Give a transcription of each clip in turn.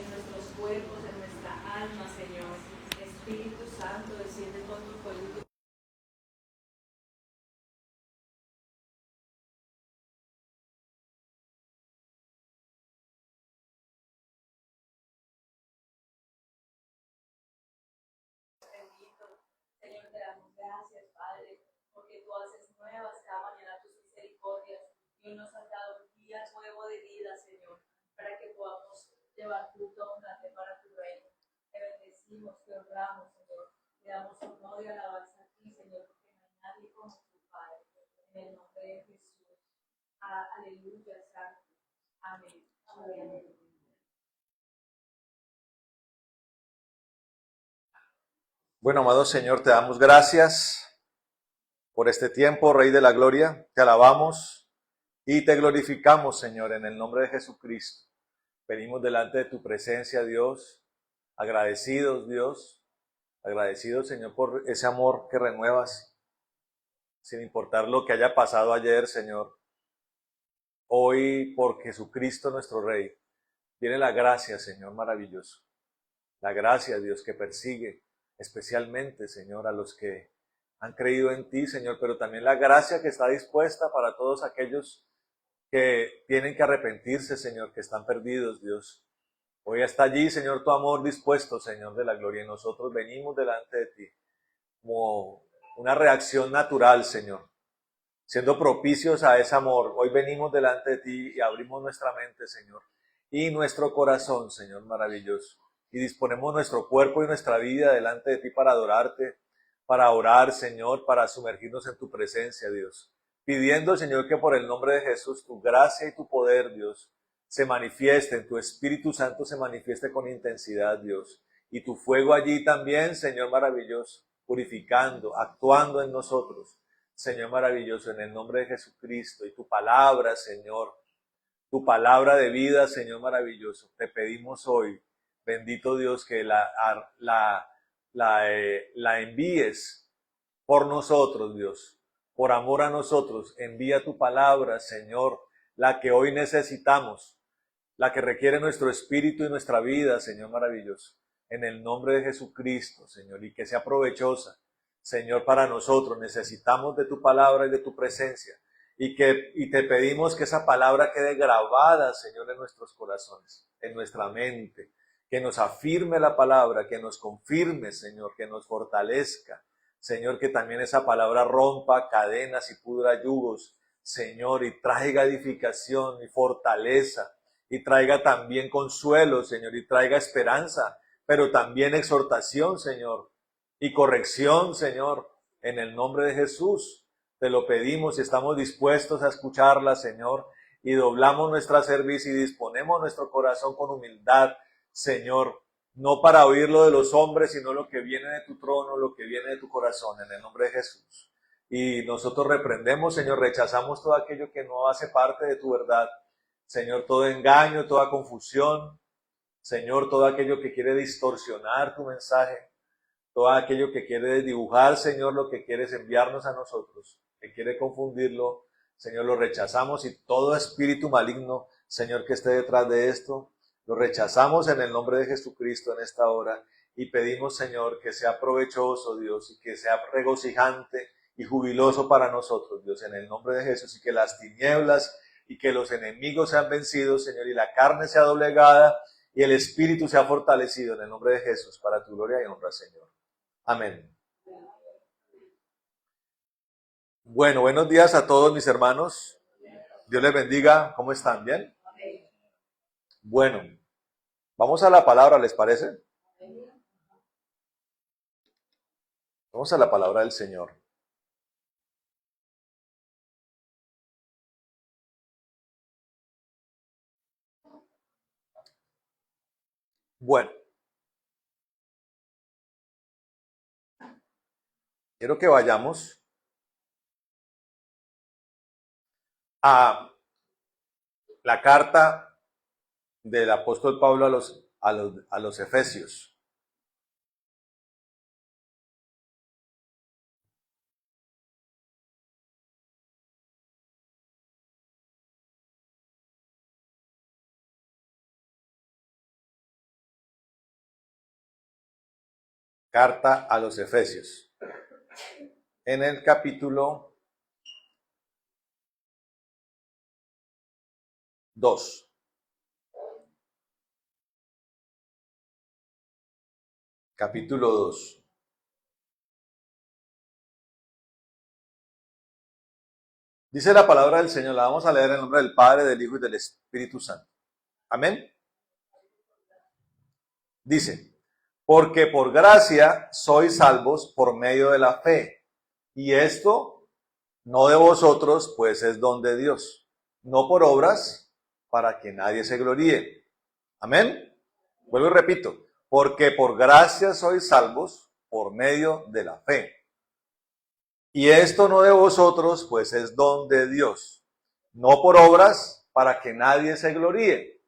en nuestros cuerpos, en nuestra alma, Señor. Espíritu Santo, desciende con tu fuego y tu bendito. Señor, te damos gracias, Padre, porque tú haces nuevas cada mañana tus misericordias y hoy nos has dado un día nuevo de vida, Señor, para que podamos llevar fruto abundante para tu reino. Te bendecimos, te honramos, Señor. Te damos honor y alabanza a ti, Señor, porque no hay nadie como tu Padre. En el nombre de Jesús. Aleluya, Santo. Amén. Amén. Bueno, amado Señor, te damos gracias por este tiempo, Rey de la Gloria. Te alabamos y te glorificamos, Señor, en el nombre de Jesucristo. Venimos delante de tu presencia, Dios, agradecidos, Dios, agradecidos, Señor, por ese amor que renuevas, sin importar lo que haya pasado ayer, Señor. Hoy, por Jesucristo nuestro Rey, viene la gracia, Señor, maravilloso. La gracia, Dios, que persigue especialmente, Señor, a los que han creído en ti, Señor, pero también la gracia que está dispuesta para todos aquellos que tienen que arrepentirse, Señor, que están perdidos, Dios. Hoy está allí, Señor, tu amor dispuesto, Señor de la gloria, y nosotros venimos delante de ti como una reacción natural, Señor, siendo propicios a ese amor. Hoy venimos delante de ti y abrimos nuestra mente, Señor, y nuestro corazón, Señor, maravilloso. Y disponemos nuestro cuerpo y nuestra vida delante de ti para adorarte, para orar, Señor, para sumergirnos en tu presencia, Dios. Pidiendo, Señor, que por el nombre de Jesús tu gracia y tu poder, Dios, se manifieste, en tu Espíritu Santo se manifieste con intensidad, Dios. Y tu fuego allí también, Señor maravilloso, purificando, actuando en nosotros. Señor maravilloso, en el nombre de Jesucristo, y tu palabra, Señor, tu palabra de vida, Señor maravilloso, te pedimos hoy, bendito Dios, que la envíes por nosotros, Dios, por amor a nosotros. Envía tu palabra, Señor, la que hoy necesitamos, la que requiere nuestro espíritu y nuestra vida, Señor maravilloso, en el nombre de Jesucristo, Señor, y que sea provechosa, Señor, para nosotros. Necesitamos de tu palabra y de tu presencia, y te pedimos que esa palabra quede grabada, Señor, en nuestros corazones, en nuestra mente, que nos afirme la palabra, que nos confirme, Señor, que nos fortalezca, Señor, que también esa palabra rompa cadenas y pudra yugos, Señor, y traiga edificación y fortaleza, y traiga también consuelo, Señor, y traiga esperanza, pero también exhortación, Señor, y corrección, Señor, en el nombre de Jesús. Te lo pedimos y estamos dispuestos a escucharla, Señor, y doblamos nuestra cerviz y disponemos nuestro corazón con humildad, Señor, no para oír lo de los hombres, sino lo que viene de tu trono, lo que viene de tu corazón, en el nombre de Jesús. Y nosotros reprendemos, Señor, rechazamos todo aquello que no hace parte de tu verdad, Señor, todo engaño, toda confusión, Señor, todo aquello que quiere distorsionar tu mensaje, todo aquello que quiere dibujar, Señor, lo que quieres enviarnos a nosotros, que quiere confundirlo, Señor, lo rechazamos, y todo espíritu maligno, Señor, que esté detrás de esto, lo rechazamos en el nombre de Jesucristo en esta hora, y pedimos, Señor, que sea provechoso, Dios, y que sea regocijante y jubiloso para nosotros, Dios, en el nombre de Jesús, y que las tinieblas y que los enemigos sean vencidos, Señor, y la carne sea doblegada, y el espíritu sea fortalecido en el nombre de Jesús, para tu gloria y honra, Señor. Amén. Bueno, buenos días a todos mis hermanos. Dios les bendiga. ¿Cómo están? ¿Bien? Bueno, vamos a la palabra, ¿les parece? Vamos a la palabra del Señor. Bueno, quiero que vayamos a la carta del apóstol Pablo a los Efesios. Carta a los Efesios. En el capítulo 2. Capítulo 2. Dice la palabra del Señor, la vamos a leer en el nombre del Padre, del Hijo y del Espíritu Santo. Amén. Dice, porque por gracia sois salvos por medio de la fe, y esto no de vosotros, pues es don de Dios, no por obras, para que nadie se gloríe. Amén. Vuelvo y repito, porque por gracia sois salvos por medio de la fe. Y esto no de vosotros, pues es don de Dios, no por obras, para que nadie se gloríe.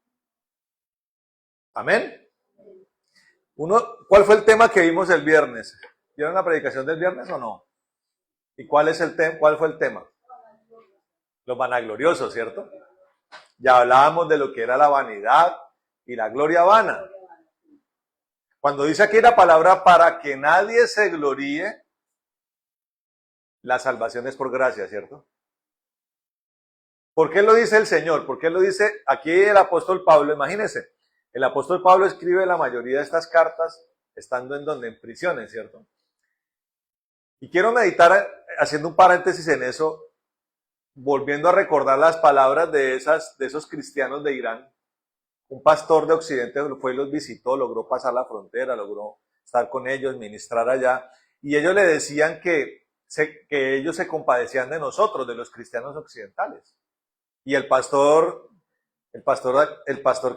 Amén. ¿Cuál fue el tema que vimos el viernes? ¿Vieron la predicación del viernes o no? ¿Y cuál fue el tema? Los vanagloriosos, ¿cierto? Ya hablábamos de lo que era la vanidad y la gloria vana. Cuando dice aquí la palabra para que nadie se gloríe, la salvación es por gracia, ¿cierto? ¿Por qué lo dice el Señor? ¿Por qué lo dice aquí el apóstol Pablo? Imagínense, el apóstol Pablo escribe la mayoría de estas cartas estando en prisiones, ¿cierto? Y quiero meditar, haciendo un paréntesis en eso, volviendo a recordar las palabras de esos cristianos de Irán. Un pastor de Occidente fue y los visitó, logró pasar la frontera, logró estar con ellos, ministrar allá, y ellos le decían que ellos se compadecían de nosotros, de los cristianos occidentales. Y el pastor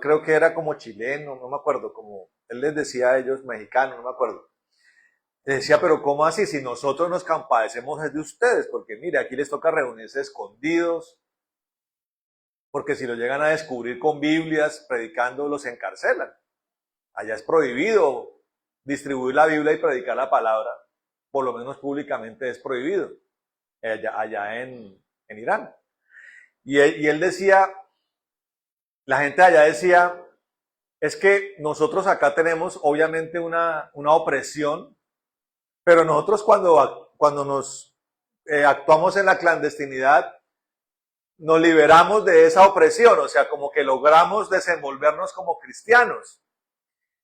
creo que era como chileno, no me acuerdo, como él les decía a ellos, mexicano, no me acuerdo. Les decía, pero ¿cómo así? Si nosotros nos compadecemos es de ustedes, porque mire, aquí les toca reunirse escondidos, porque si lo llegan a descubrir con Biblias, predicando, los encarcelan. Allá es prohibido distribuir la Biblia y predicar la palabra, por lo menos públicamente es prohibido, allá en Irán. Y él decía, la gente allá decía, es que nosotros acá tenemos obviamente una opresión, pero nosotros cuando nos actuamos en la clandestinidad, nos liberamos de esa opresión, o sea, como que logramos desenvolvernos como cristianos.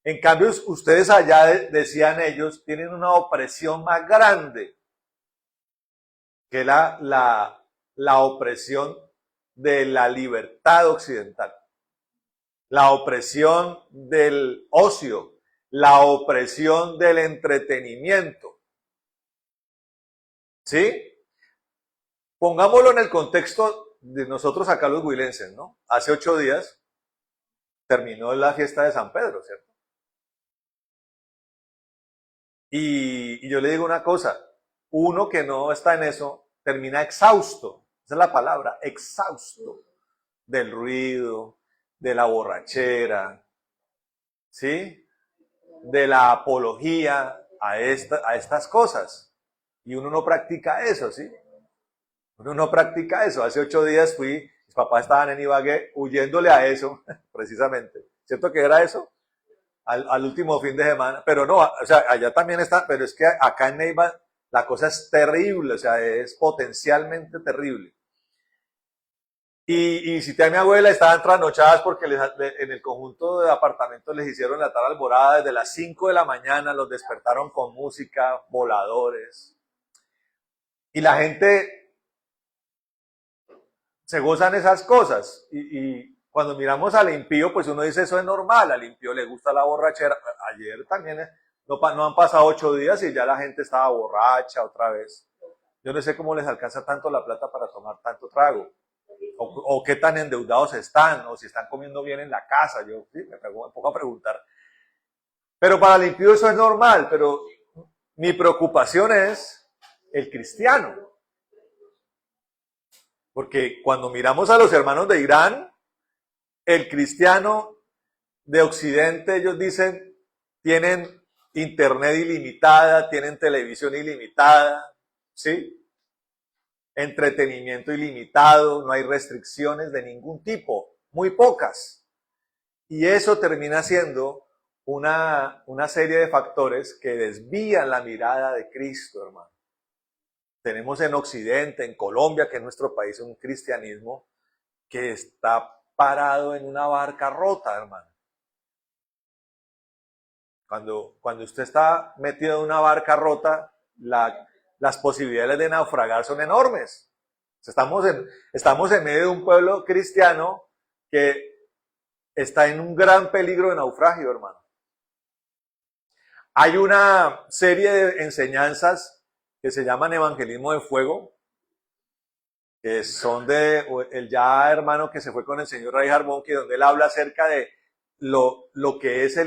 En cambio, ustedes allá, decían ellos, tienen una opresión más grande que la opresión de la libertad occidental, la opresión del ocio, la opresión del entretenimiento. ¿Sí? Pongámoslo en el contexto de nosotros acá los huilenses, ¿no? Hace 8 días terminó la fiesta de San Pedro, ¿cierto? Y yo le digo una cosa, uno que no está en eso termina exhausto, esa es la palabra, exhausto del ruido, de la borrachera, ¿sí? De la apología a estas cosas. Y uno no practica eso, ¿sí? Uno no practica eso. Hace 8 días fui, mis papás estaban en Ibagué huyéndole a eso, precisamente. ¿Cierto que era eso? Al último fin de semana. Pero no, o sea, allá también está, pero es que acá en Neiva la cosa es terrible, o sea, es potencialmente terrible. Y cité a mi abuela, estaban trasnochadas porque en el conjunto de apartamentos les hicieron la tal alborada desde las 5 de la mañana, los despertaron con música, voladores. Y la gente se gozan esas cosas. Y cuando miramos al impío, pues uno dice, eso es normal, al impío le gusta la borrachera. Ayer también no han pasado 8 días y ya la gente estaba borracha otra vez. Yo no sé cómo les alcanza tanto la plata para tomar tanto trago. O qué tan endeudados están, o si están comiendo bien en la casa. Yo sí, me pongo a preguntar. Pero para el impío eso es normal, pero mi preocupación es el cristiano. Porque cuando miramos a los hermanos de Irán, el cristiano de Occidente, ellos dicen, tienen internet ilimitada, tienen televisión ilimitada, ¿sí? Entretenimiento ilimitado, no hay restricciones de ningún tipo, muy pocas. Y eso termina siendo una serie de factores que desvían la mirada de Cristo, hermano. Tenemos en Occidente, en Colombia, que es nuestro país, un cristianismo que está parado en una barca rota, hermano. Cuando usted está metido en una barca rota, las posibilidades de naufragar son enormes. Estamos en medio de un pueblo cristiano que está en un gran peligro de naufragio, hermano. Hay una serie de enseñanzas que se llaman Evangelismo de Fuego, que son de el ya hermano que se fue con el señor Ray Harbón, que donde él habla acerca de lo que es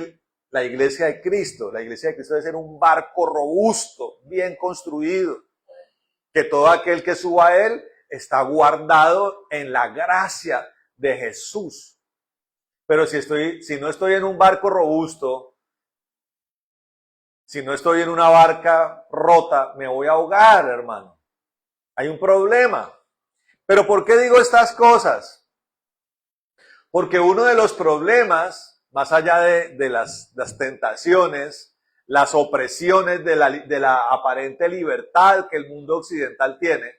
la iglesia de Cristo. La iglesia de Cristo debe ser un barco robusto, bien construido, que todo aquel que suba a él está guardado en la gracia de Jesús. Pero si no estoy en un barco robusto, si no estoy en una barca rota, me voy a ahogar, hermano. Hay un problema. ¿Pero por qué digo estas cosas? Porque uno de los problemas, más allá de las tentaciones, las opresiones de la aparente libertad que el mundo occidental tiene,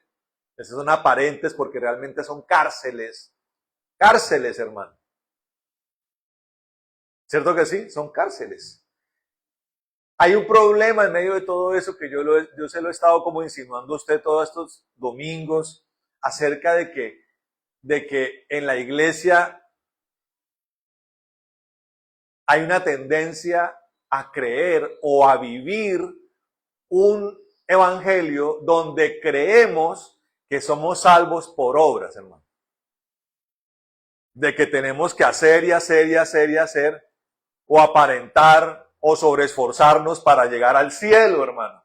esas son aparentes porque realmente son cárceles, hermano. ¿Cierto que sí? Son cárceles. Hay un problema en medio de todo eso que yo se lo he estado como insinuando a usted todos estos domingos acerca de que en la iglesia hay una tendencia a creer o a vivir un evangelio donde creemos que somos salvos por obras, hermano. De que tenemos que hacer y hacer y hacer y hacer o aparentar o sobreesforzarnos para llegar al cielo, hermano.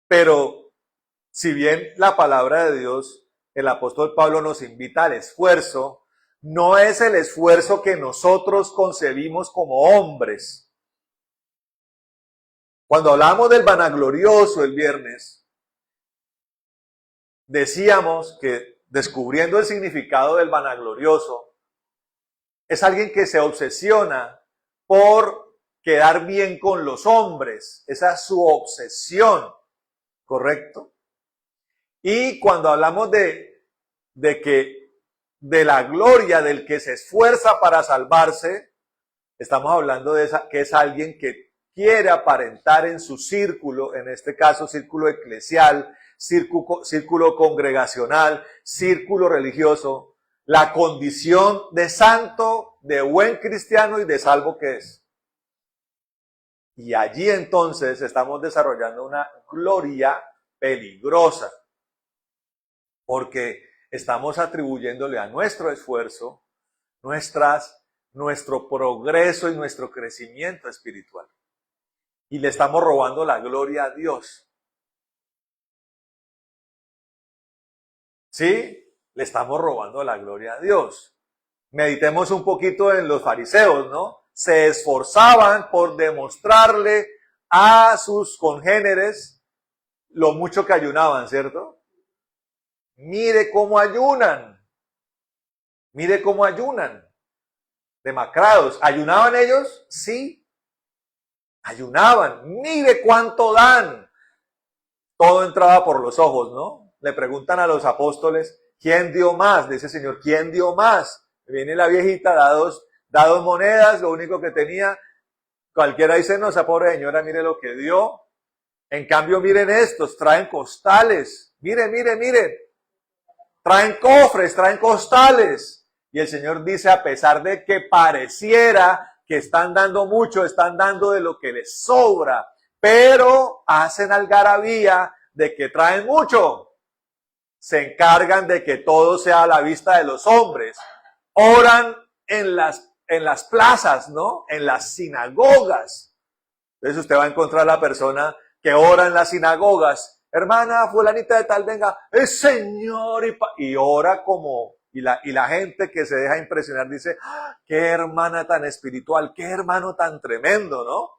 Pero si bien la palabra de Dios, el apóstol Pablo nos invita al esfuerzo, no es el esfuerzo que nosotros concebimos como hombres. Cuando hablamos del vanaglorioso el viernes, decíamos que descubriendo el significado del vanaglorioso, es alguien que se obsesiona por quedar bien con los hombres. Esa es su obsesión, ¿correcto? Y cuando hablamos de la gloria del que se esfuerza para salvarse, estamos hablando de que es alguien que quiere aparentar en su círculo, en este caso círculo eclesial, círculo congregacional, círculo religioso, la condición de santo, de buen cristiano y de salvo que es. Y allí entonces estamos desarrollando una gloria peligrosa, porque estamos atribuyéndole a nuestro esfuerzo nuestro progreso y nuestro crecimiento espiritual. Y le estamos robando la gloria a Dios. ¿Sí? Le estamos robando la gloria a Dios. Meditemos un poquito en los fariseos, ¿no? Se esforzaban por demostrarle a sus congéneres lo mucho que ayunaban, ¿cierto? Mire cómo ayunan. Mire cómo ayunan. Demacrados. ¿Ayunaban ellos? Sí. Ayunaban. Mire cuánto dan. Todo entraba por los ojos, ¿no? Le preguntan a los apóstoles, ¿quién dio más? Dice el Señor, ¿quién dio más? Viene la viejita, da dos monedas, lo único que tenía. Cualquiera dice, no, esa pobre señora, mire lo que dio. En cambio, miren estos, traen costales. Miren. Traen cofres, traen costales. Y el Señor dice, a pesar de que pareciera que están dando mucho, están dando de lo que les sobra, pero hacen algarabía de que traen mucho. Se encargan de que todo sea a la vista de los hombres. Oran en las plazas, ¿no? En las sinagogas. Entonces usted va a encontrar a la persona que ora en las sinagogas. Hermana fulanita de tal, venga, es Señor, y ora como, y la gente que se deja impresionar dice, ¡ah, qué hermana tan espiritual, qué hermano tan tremendo, ¿no?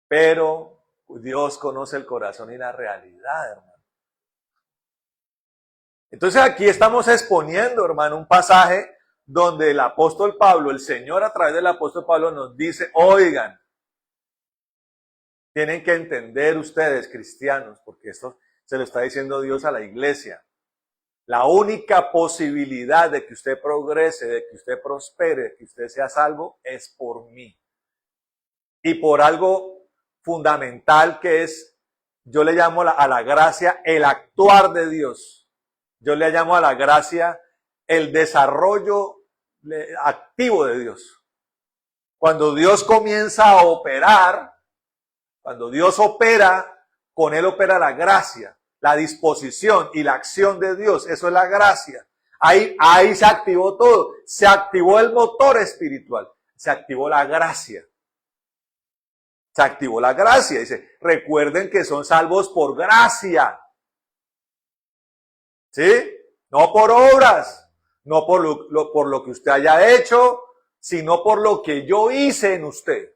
Pero Dios conoce el corazón y la realidad, hermano. Entonces aquí estamos exponiendo, hermano, un pasaje donde el apóstol Pablo, el Señor a través del apóstol Pablo nos dice, oigan, tienen que entender ustedes, cristianos, porque esto se lo está diciendo Dios a la iglesia. La única posibilidad de que usted progrese, de que usted prospere, de que usted sea salvo, es por mí. Y por algo fundamental que es, yo le llamo a la gracia el actuar de Dios. Yo le llamo a la gracia el desarrollo activo de Dios. Cuando Dios comienza a operar, cuando Dios opera, con Él opera la gracia, la disposición y la acción de Dios. Eso es la gracia. Ahí se activó todo. Se activó el motor espiritual. Se activó la gracia. Se activó la gracia. Dice, recuerden que son salvos por gracia. ¿Sí? No por obras. No por lo que usted haya hecho, sino por lo que yo hice en usted.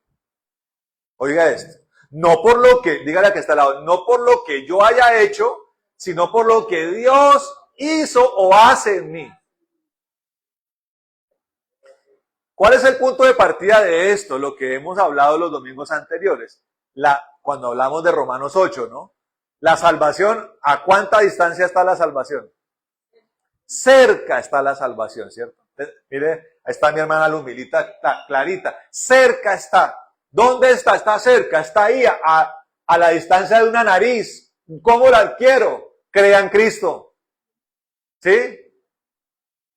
Oiga esto. No por lo que, dígale que está al lado, no por lo que yo haya hecho, sino por lo que Dios hizo o hace en mí. ¿Cuál es el punto de partida de esto? Lo que hemos hablado los domingos anteriores. Cuando hablamos de Romanos 8, ¿no? La salvación, ¿a cuánta distancia está la salvación? Cerca está la salvación, ¿cierto? Mire, ahí está mi hermana Lumilita, clarita. Cerca está. ¿Dónde está? Está cerca, está ahí, a la distancia de una nariz. ¿Cómo la adquiero? Crea en Cristo. ¿Sí?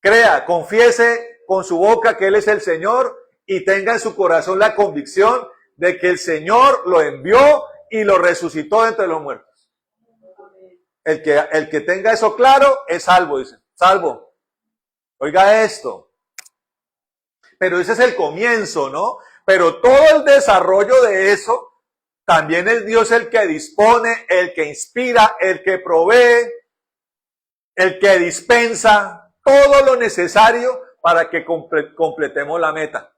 Crea, confiese con su boca que Él es el Señor y tenga en su corazón la convicción de que el Señor lo envió y lo resucitó de entre los muertos. El que tenga eso claro es salvo, dice. Salvo. Oiga esto. Pero ese es el comienzo, ¿no? Pero todo el desarrollo de eso, también es Dios el que dispone, el que inspira, el que provee, el que dispensa todo lo necesario para que completemos la meta.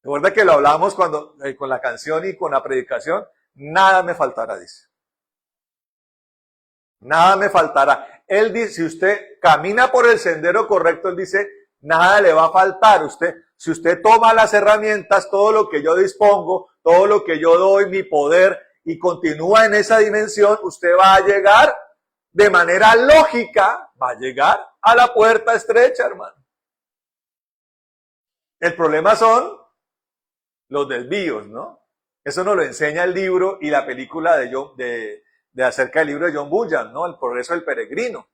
Recuerda que lo hablamos cuando con la canción y con la predicación, nada me faltará, dice. Nada me faltará. Él dice, si usted camina por el sendero correcto, él dice, nada le va a faltar. Si usted toma las herramientas, todo lo que yo dispongo, todo lo que yo doy, mi poder, y continúa en esa dimensión, usted va a llegar de manera lógica, va a llegar a la puerta estrecha, hermano. El problema son los desvíos, ¿no? Eso nos lo enseña el libro y la película de acerca del libro de John Bunyan, ¿no? El progreso del peregrino.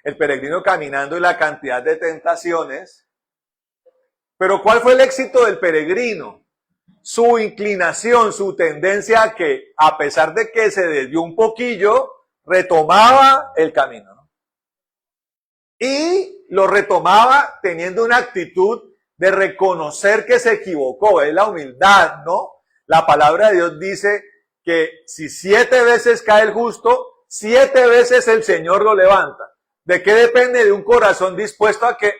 El peregrino caminando y la cantidad de tentaciones. Pero ¿cuál fue el éxito del peregrino? Su inclinación, su tendencia a que, a pesar de que se desvió un poquillo, retomaba el camino, ¿no? Y lo retomaba teniendo una actitud de reconocer que se equivocó. Es la humildad, ¿no? La palabra de Dios dice que si 7 veces cae el justo, 7 veces el Señor lo levanta. ¿De qué depende? De un corazón dispuesto a que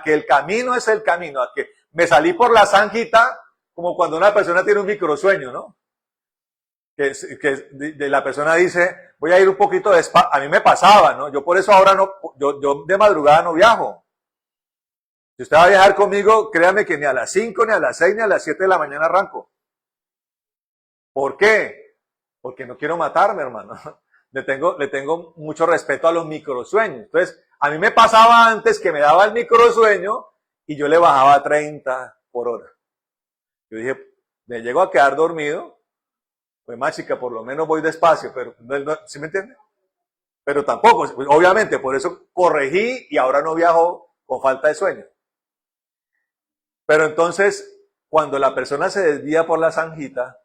el camino es el camino, a que me salí por la zanjita, como cuando una persona tiene un microsueño, ¿no? Que la persona dice, voy a ir un poquito despacio. A mí me pasaba, ¿no? Yo por eso ahora no, yo de madrugada no viajo. Si usted va a viajar conmigo, créame que ni a las 5, ni a las 6, ni a las 7 de la mañana arranco. ¿Por qué? Porque no quiero matarme, hermano. Le tengo mucho respeto a los microsueños. Entonces, a mí me pasaba antes que me daba el microsueño y yo le bajaba a 30 por hora. Yo dije, me llego a quedar dormido, pues más chica, por lo menos voy despacio, pero ¿sí me entiende? Pero tampoco, pues, obviamente, por eso corregí y ahora no viajo con falta de sueño. Pero entonces, cuando la persona se desvía por la zanjita,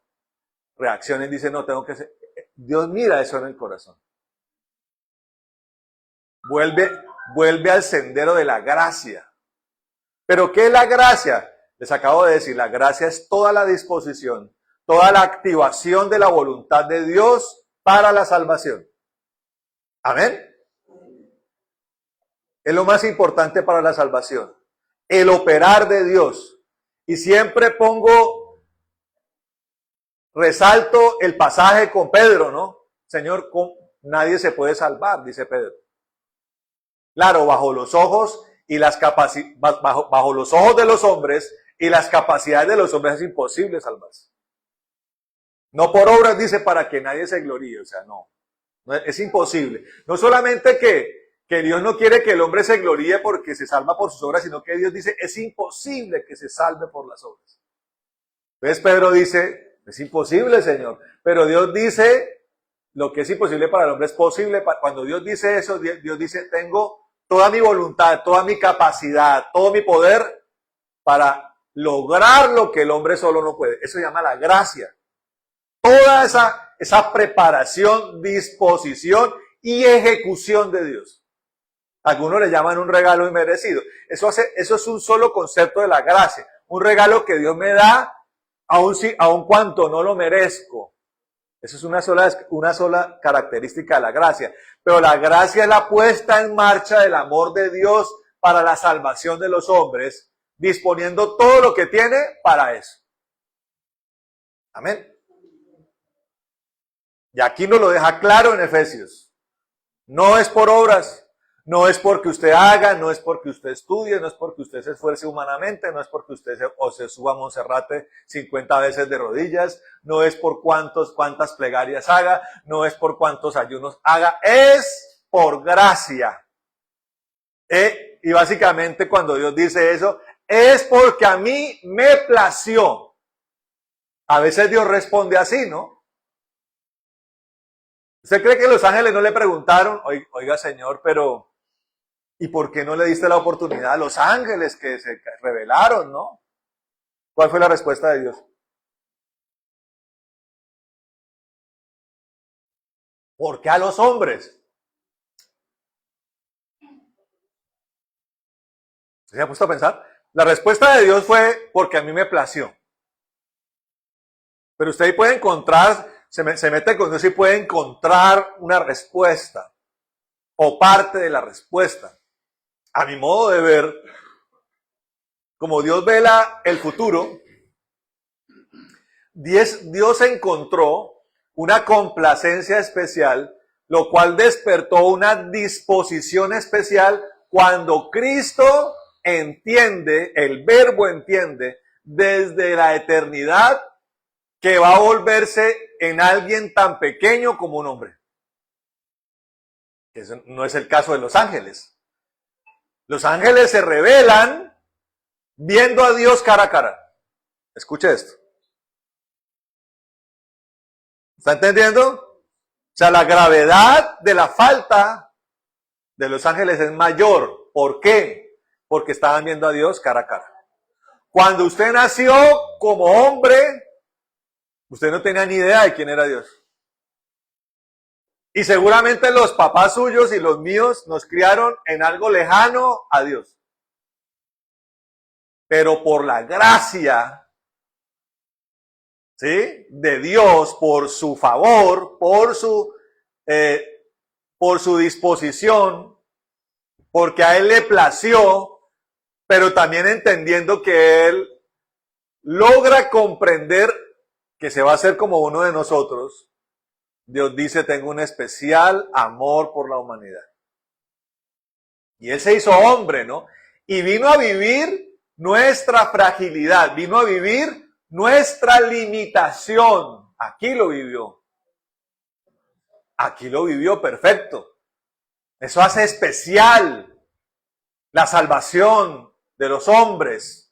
reacciona y dice, no, tengo que ser... Dios mira eso en el corazón. Vuelve al sendero de la gracia. ¿Pero qué es la gracia? Les acabo de decir, la gracia es toda la disposición, toda la activación de la voluntad de Dios para la salvación. Amén. Es lo más importante para la salvación. El operar de Dios. Y siempre resalto el pasaje con Pedro, ¿no? Señor, nadie se puede salvar, dice Pedro. Claro, bajo los ojos y las bajo los ojos de los hombres y las capacidades de los hombres es imposible salvarse. No por obras, dice, para que nadie se gloríe, o sea, no es imposible. No solamente que Dios no quiere que el hombre se gloríe porque se salva por sus obras, sino que Dios dice, es imposible que se salve por las obras. Entonces Pedro dice, es imposible, Señor, pero Dios dice, lo que es imposible para el hombre es posible. Cuando Dios dice eso, Dios dice, tengo toda mi voluntad, toda mi capacidad, todo mi poder para lograr lo que el hombre solo no puede. Eso se llama la gracia. Toda esa preparación, disposición y ejecución de Dios. Algunos le llaman un regalo inmerecido. Eso es un solo concepto de la gracia. Un regalo que Dios me da, aun cuanto no lo merezco. Eso es una sola característica de la gracia. Pero la gracia es la puesta en marcha del amor de Dios para la salvación de los hombres, disponiendo todo lo que tiene para eso. Amén. Y aquí nos lo deja claro en Efesios. No es por obras, no es porque usted haga, no es porque usted estudie, no es porque usted se esfuerce humanamente, no es porque usted se suba a Monserrate 50 veces de rodillas, no es por cuántas plegarias haga, no es por cuántos ayunos haga, es por gracia. Y básicamente cuando Dios dice eso, es porque a mí me plació. A veces Dios responde así, ¿no? ¿Usted cree que los ángeles no le preguntaron, oiga Señor, pero ¿y por qué no le diste la oportunidad a los ángeles que se rebelaron, no? ¿Cuál fue la respuesta de Dios? ¿Por qué a los hombres? ¿Se ha puesto a pensar? La respuesta de Dios fue porque a mí me plació. Pero usted ahí puede encontrar, se mete con Dios y puede encontrar una respuesta o parte de la respuesta. A mi modo de ver, como Dios vela el futuro, Dios encontró una complacencia especial, lo cual despertó una disposición especial cuando Cristo entiende, el Verbo entiende, desde la eternidad, que va a volverse en alguien tan pequeño como un hombre. Eso no es el caso de los ángeles. Los ángeles se revelan viendo a Dios cara a cara. Escuche esto. ¿Está entendiendo? O sea, la gravedad de la falta de los ángeles es mayor. ¿Por qué? Porque estaban viendo a Dios cara a cara. Cuando usted nació como hombre, usted no tenía ni idea de quién era Dios. Y seguramente los papás suyos y los míos nos criaron en algo lejano a Dios. Pero por la gracia, ¿sí?, de Dios, por su favor, por su disposición, porque a Él le plació, pero también entendiendo que Él logra comprender que se va a hacer como uno de nosotros, Dios dice, tengo un especial amor por la humanidad. Y Él se hizo hombre, ¿no? Y vino a vivir nuestra fragilidad, vino a vivir nuestra limitación. Aquí lo vivió. Aquí lo vivió perfecto. Eso hace especial la salvación de los hombres.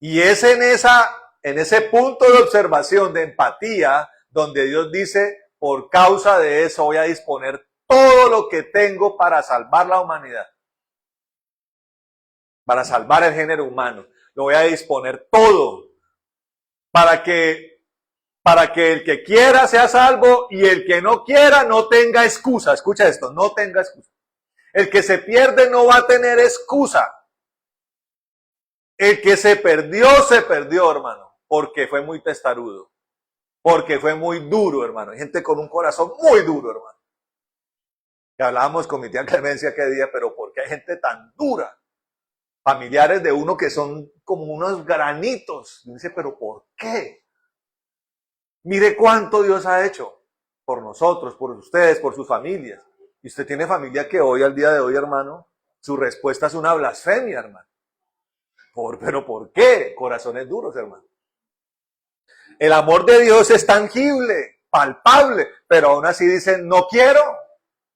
Y es en ese punto de observación, de empatía, donde Dios dice, por causa de eso voy a disponer todo lo que tengo para salvar la humanidad. Para salvar el género humano. Lo voy a disponer todo. Para que el que quiera sea salvo y el que no quiera no tenga excusa. Escucha esto, no tenga excusa. El que se pierde no va a tener excusa. El que se perdió, hermano, porque fue muy testarudo, porque fue muy duro, hermano. Hay gente con un corazón muy duro, hermano. Que hablábamos con mi tía Clemencia aquel día, pero ¿por qué hay gente tan dura? Familiares de uno que son como unos granitos. Y dice, ¿pero por qué? Mire cuánto Dios ha hecho por nosotros, por ustedes, por sus familias. Y usted tiene familia que hoy, al día de hoy, hermano, su respuesta es una blasfemia, hermano. ¿Pero por qué? Corazones duros, hermano. El amor de Dios es tangible, palpable, pero aún así dicen, no quiero.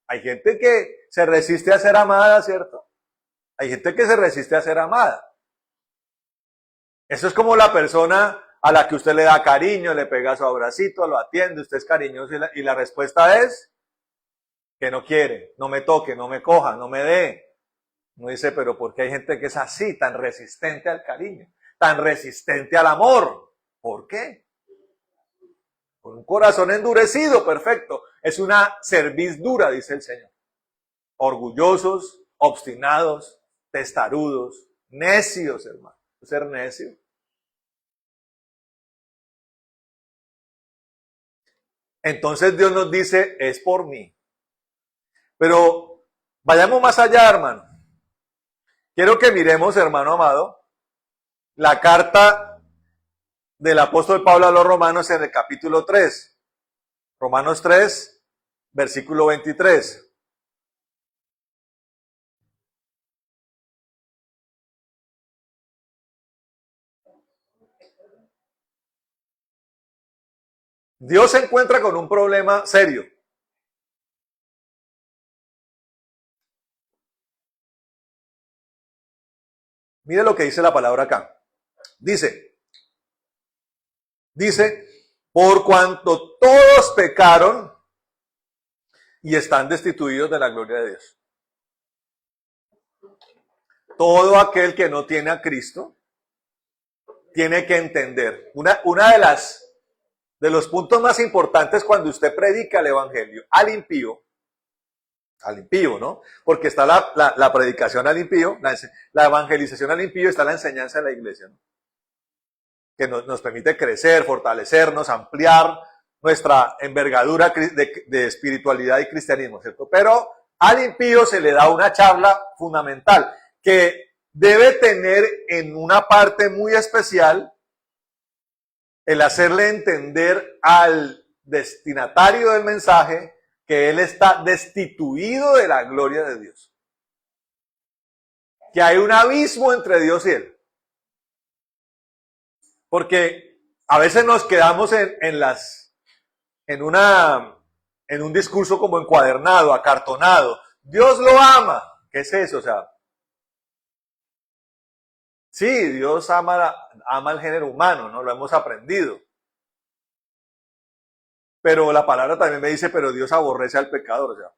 Hay gente que se resiste a ser amada, ¿cierto? Hay gente que se resiste a ser amada. Eso es como la persona a la que usted le da cariño, le pega su abracito, lo atiende, usted es cariñoso y la respuesta es que no quiere, no me toque, no me coja, no me dé. Uno dice, pero ¿por qué hay gente que es así, tan resistente al cariño, tan resistente al amor? ¿Por qué? Por un corazón endurecido, perfecto. Es una cerviz dura, dice el Señor. Orgullosos, obstinados, testarudos, necios, hermano. Ser necio. Entonces Dios nos dice, es por mí. Pero vayamos más allá, hermano. Quiero que miremos, hermano amado, la carta del apóstol Pablo a los romanos en el capítulo 3. Romanos 3, versículo 23. Dios se encuentra con un problema serio. Mire lo que dice la palabra acá. Dice, por cuanto todos pecaron y están destituidos de la gloria de Dios. Todo aquel que no tiene a Cristo tiene que entender. Una de los puntos más importantes cuando usted predica el evangelio al impío, ¿no? Porque está la predicación al impío, la evangelización al impío, está la enseñanza de la iglesia, ¿no? Que nos permite crecer, fortalecernos, ampliar nuestra envergadura de espiritualidad y cristianismo, ¿cierto? Pero al impío se le da una charla fundamental que debe tener en una parte muy especial el hacerle entender al destinatario del mensaje que él está destituido de la gloria de Dios. Que hay un abismo entre Dios y él. Porque a veces nos quedamos en un discurso como encuadernado, acartonado. Dios lo ama. ¿Qué es eso? O sea, sí, Dios ama al género humano, ¿no? Lo hemos aprendido. Pero la palabra también me dice, pero Dios aborrece al pecador. O sea,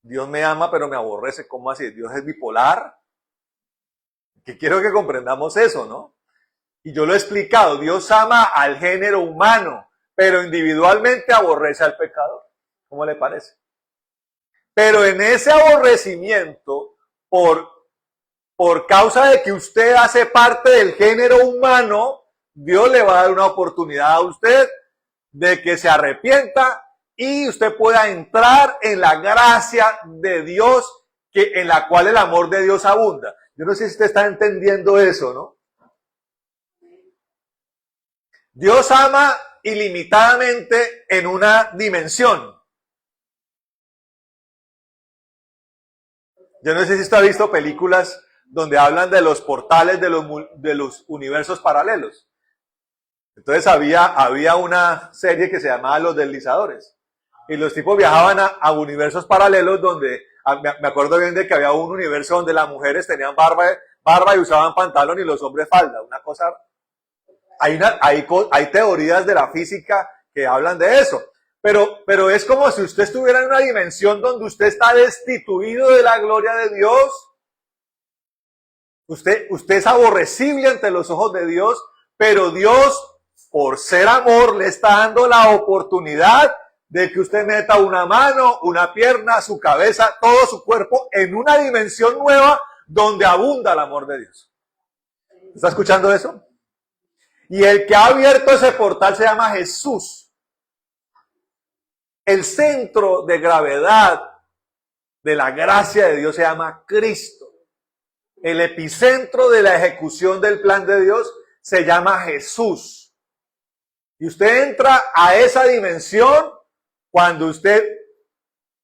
Dios me ama, pero me aborrece. ¿Cómo así? ¿Dios es bipolar? Que quiero que comprendamos eso, ¿no? Y yo lo he explicado. Dios ama al género humano, pero individualmente aborrece al pecador. ¿Cómo le parece? Pero en ese aborrecimiento, por causa de que usted hace parte del género humano, Dios le va a dar una oportunidad a usted de que se arrepienta y usted pueda entrar en la gracia de Dios, en la cual el amor de Dios abunda. Yo no sé si usted está entendiendo eso, ¿no? Dios ama ilimitadamente en una dimensión. Yo no sé si usted ha visto películas donde hablan de los portales de los universos paralelos. Entonces había una serie que se llamaba Los Deslizadores. Y los tipos viajaban a universos paralelos donde, me acuerdo bien de que había un universo donde las mujeres tenían barba y usaban pantalón y los hombres falda. Una cosa, hay teorías de la física que hablan de eso. Pero es como si usted estuviera en una dimensión donde usted está destituido de la gloria de Dios. Usted es aborrecible ante los ojos de Dios, pero Dios, por ser amor, le está dando la oportunidad de que usted meta una mano, una pierna, su cabeza, todo su cuerpo en una dimensión nueva donde abunda el amor de Dios. ¿Está escuchando eso? Y el que ha abierto ese portal se llama Jesús. El centro de gravedad de la gracia de Dios se llama Cristo. El epicentro de la ejecución del plan de Dios se llama Jesús. Y usted entra a esa dimensión cuando usted,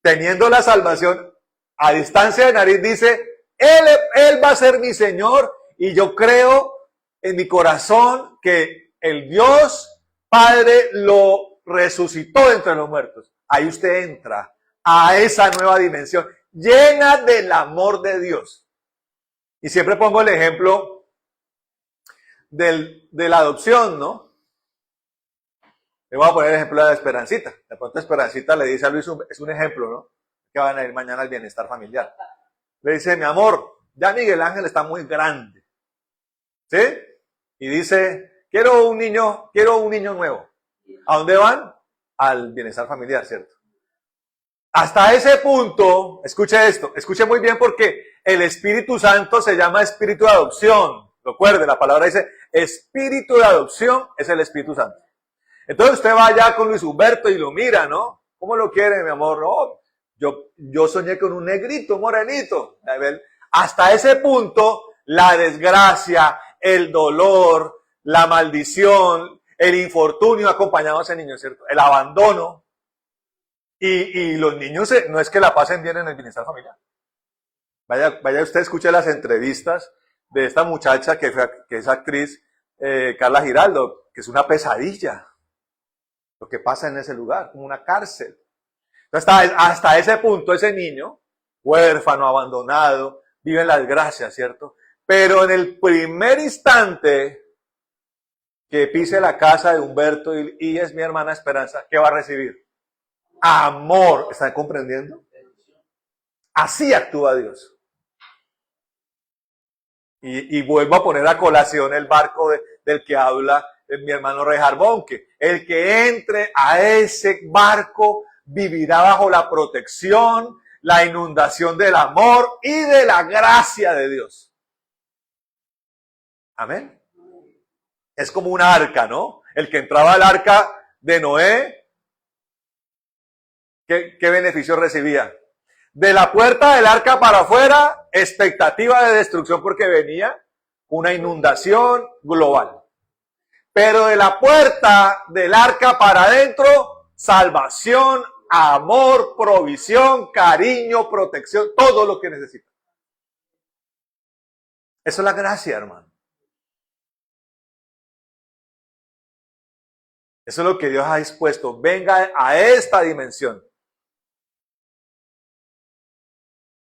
teniendo la salvación, a distancia de nariz dice, él va a ser mi Señor y yo creo en mi corazón que el Dios Padre lo resucitó entre los muertos. Ahí usted entra a esa nueva dimensión, llena del amor de Dios. Y siempre pongo el ejemplo de la adopción, ¿no? Le voy a poner el ejemplo de la Esperancita. De pronto Esperancita le dice a Luis, es un ejemplo, ¿no? Que van a ir mañana al bienestar familiar. Le dice, mi amor, ya Miguel Ángel está muy grande. ¿Sí? Y dice, quiero un niño nuevo. ¿A dónde van? Al bienestar familiar, ¿cierto? Hasta ese punto, escuche esto, escuche muy bien porque el Espíritu Santo se llama Espíritu de adopción. Recuerde, la palabra dice, Espíritu de adopción es el Espíritu Santo. Entonces usted va allá con Luis Humberto y lo mira, ¿no? ¿Cómo lo quiere, mi amor? No, yo soñé con un negrito, morenito. Hasta ese punto, la desgracia, el dolor, la maldición, el infortunio acompañado a ese niño, ¿cierto? El abandono. Y los niños no es que la pasen bien en el bienestar familiar. Vaya usted, escuche las entrevistas de esta muchacha que es actriz, Carla Giraldo, que es una pesadilla lo que pasa en ese lugar, como una cárcel. Entonces, hasta ese punto, ese niño, huérfano, abandonado, vive en las gracias, ¿cierto? Pero en el primer instante que pise la casa de Humberto y es mi hermana Esperanza, ¿qué va a recibir? Amor. ¿Están comprendiendo? Así actúa Dios. Y vuelvo a poner a colación el barco del que habla mi hermano Rey Jarbón, que el que entre a ese barco vivirá bajo la protección, la inundación del amor y de la gracia de Dios. Amén. Es como una arca, ¿no? El que entraba al arca de Noé, ¿qué beneficio recibía? De la puerta del arca para afuera, expectativa de destrucción porque venía una inundación global. Pero de la puerta del arca para adentro, salvación, amor, provisión, cariño, protección, todo lo que necesita. Eso es la gracia, hermano. Eso es lo que Dios ha dispuesto. Venga a esta dimensión.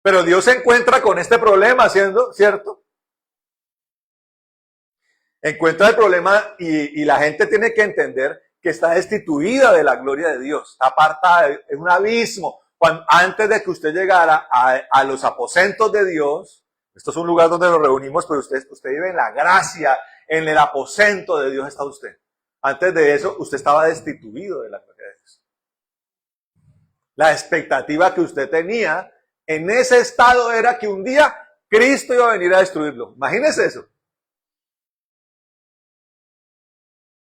Pero Dios se encuentra con este problema, ¿cierto? Encuentra el problema y la gente tiene que entender que está destituida de la gloria de Dios, está apartada, es un abismo. Antes de que usted llegara a los aposentos de Dios, esto es un lugar donde nos reunimos, pero usted vive en la gracia, en el aposento de Dios está usted. Antes de eso, usted estaba destituido de la gloria de Dios. La expectativa que usted tenía en ese estado era que un día Cristo iba a venir a destruirlo. Imagínese eso.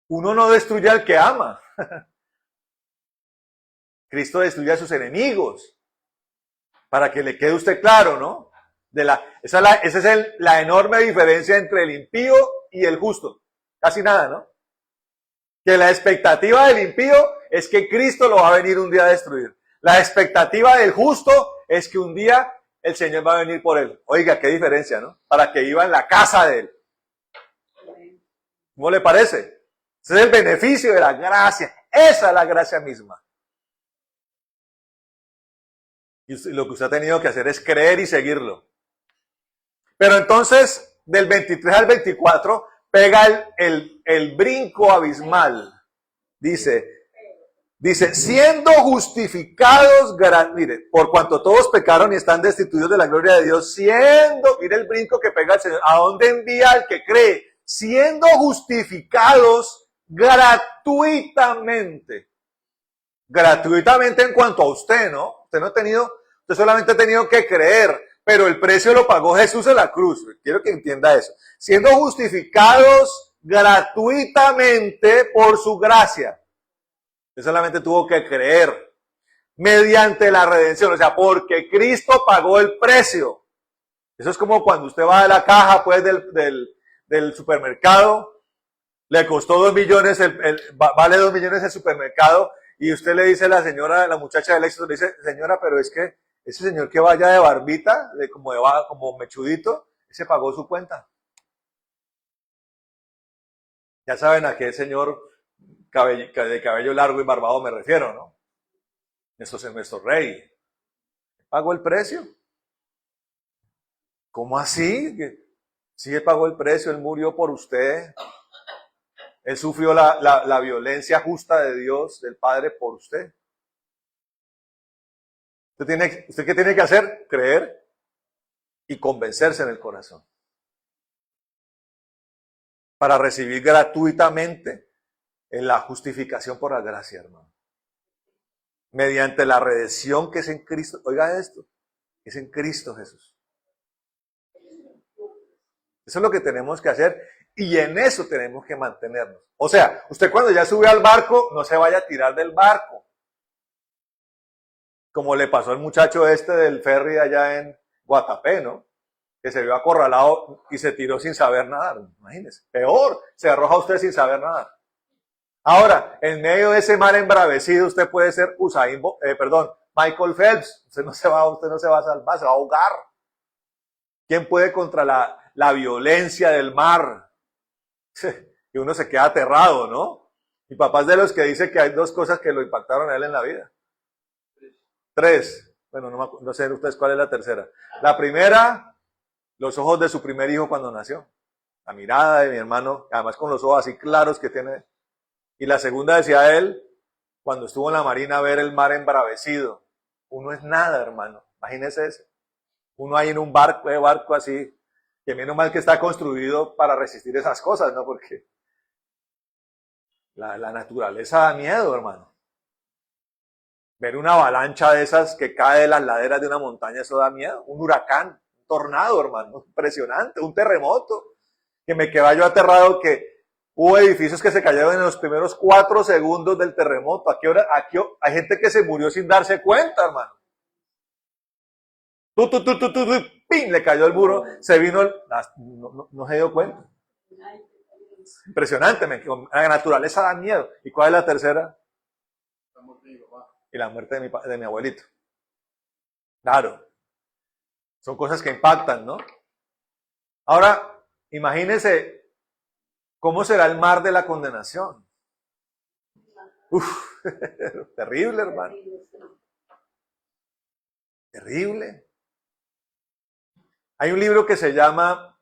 Uno no destruye al que ama. Cristo destruye a sus enemigos. Para que le quede usted claro, ¿no? Esa es la enorme diferencia entre el impío y el justo. Casi nada, ¿no? Que la expectativa del impío es que Cristo lo va a venir un día a destruir. La expectativa del justo es que un día el Señor va a venir por él. Oiga, qué diferencia, ¿no? Para que iba en la casa de él. ¿Cómo le parece? Ese es el beneficio de la gracia. Esa es la gracia misma. Y lo que usted ha tenido que hacer es creer y seguirlo. Pero entonces, del 23 al 24, pega el brinco abismal. Dice, siendo justificados, mire, por cuanto todos pecaron y están destituidos de la gloria de Dios, mire el brinco que pega el Señor, ¿a dónde envía al que cree? Siendo justificados gratuitamente. Gratuitamente en cuanto a usted, ¿no? Usted solamente ha tenido que creer, pero el precio lo pagó Jesús en la cruz. Quiero que entienda eso. Siendo justificados gratuitamente por su gracia. Usted solamente tuvo que creer mediante la redención, o sea, porque Cristo pagó el precio. Eso es como cuando usted va a la caja, pues, del supermercado, le costó 2 millones, vale 2 millones el supermercado, y usted le dice a la muchacha del éxito, le dice, señora, pero es que ese señor que vaya de barbita, como mechudito, ese pagó su cuenta. Ya saben a qué señor de cabello largo y barbado me refiero, ¿no? Nuestro rey. ¿Pagó el precio? ¿Cómo así? Sí, él pagó el precio, él murió por usted. Él sufrió la violencia justa de Dios, del Padre, por usted. ¿Usted qué tiene que hacer? Creer y convencerse en el corazón. Para recibir gratuitamente la justificación por la gracia, hermano. Mediante la redención que es en Cristo. Oiga esto, es en Cristo Jesús. Eso es lo que tenemos que hacer y en eso tenemos que mantenernos. O sea, usted cuando ya sube al barco, no se vaya a tirar del barco. Como le pasó al muchacho del ferry allá en Guatapé, ¿no? Que se vio acorralado y se tiró sin saber nadar. Imagínese. Peor, se arroja usted sin saber nadar. Ahora, en medio de ese mar embravecido, usted puede ser Michael Phelps. Usted no se va a salvar, se va a ahogar. ¿Quién puede contra la violencia del mar? Y uno se queda aterrado, ¿no? Mi papá es de los que dice que hay 2 cosas que lo impactaron a él en la vida. 3. Bueno, no sé ustedes cuál es la tercera. La primera, los ojos de su primer hijo cuando nació. La mirada de mi hermano, además con los ojos así claros que tiene. Y la segunda, decía él, cuando estuvo en la marina, ver el mar embravecido. Uno es nada, hermano. Imagínese eso. Uno ahí en un barco así, que menos mal que está construido para resistir esas cosas, ¿no? Porque la naturaleza da miedo, hermano. Ver una avalancha de esas que cae de las laderas de una montaña, eso da miedo. Un huracán, un tornado, hermano, impresionante, un terremoto. Que me quedaba yo aterrado que hubo edificios que se cayeron en los primeros 4 segundos del terremoto. Aquí hay gente que se murió sin darse cuenta, hermano. ¡Pin! Le cayó el muro, se vino, no se dio cuenta. Impresionante, la naturaleza da miedo. ¿Y cuál es la tercera? Y la muerte de mi abuelito. Claro, son cosas que impactan, ¿no? Ahora, imagínense cómo será el mar de la condenación. Uf, terrible, hermano. Terrible. Hay un libro que se llama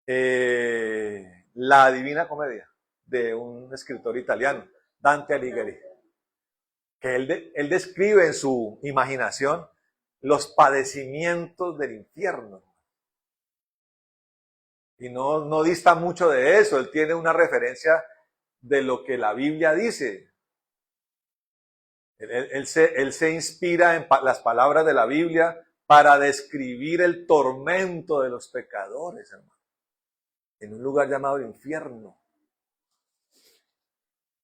La Divina Comedia, de un escritor italiano, Dante Alighieri, que él describe en su imaginación los padecimientos del infierno. Y no dista mucho de eso, él tiene una referencia de lo que la Biblia dice. Él se inspira en las palabras de la Biblia para describir el tormento de los pecadores, hermano, en un lugar llamado infierno.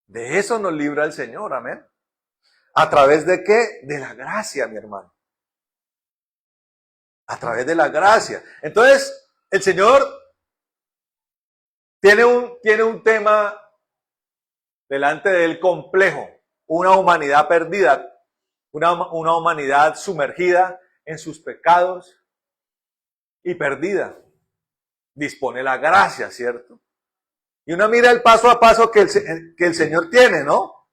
De eso nos libra el Señor, amén. ¿A través de qué? De la gracia, mi hermano. A través de la gracia. Entonces, el Señor tiene un tema delante de él complejo, una humanidad perdida, una humanidad sumergida en sus pecados y perdida. Dispone la gracia, ¿cierto? Y uno mira el paso a paso que el Señor tiene, ¿no?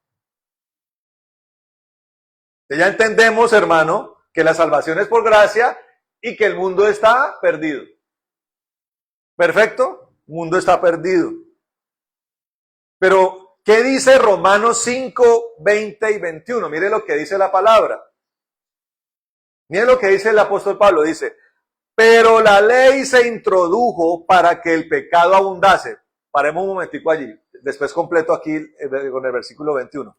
Ya entendemos, hermano, que la salvación es por gracia y que el mundo está perdido. ¿Perfecto? El mundo está perdido. Pero, ¿qué dice Romanos 5, 20 y 21? Mire lo que dice la palabra. Mire lo que dice el apóstol Pablo. Dice, pero la ley se introdujo para que el pecado abundase. Paremos un momentico allí. Después completo aquí con el versículo 21.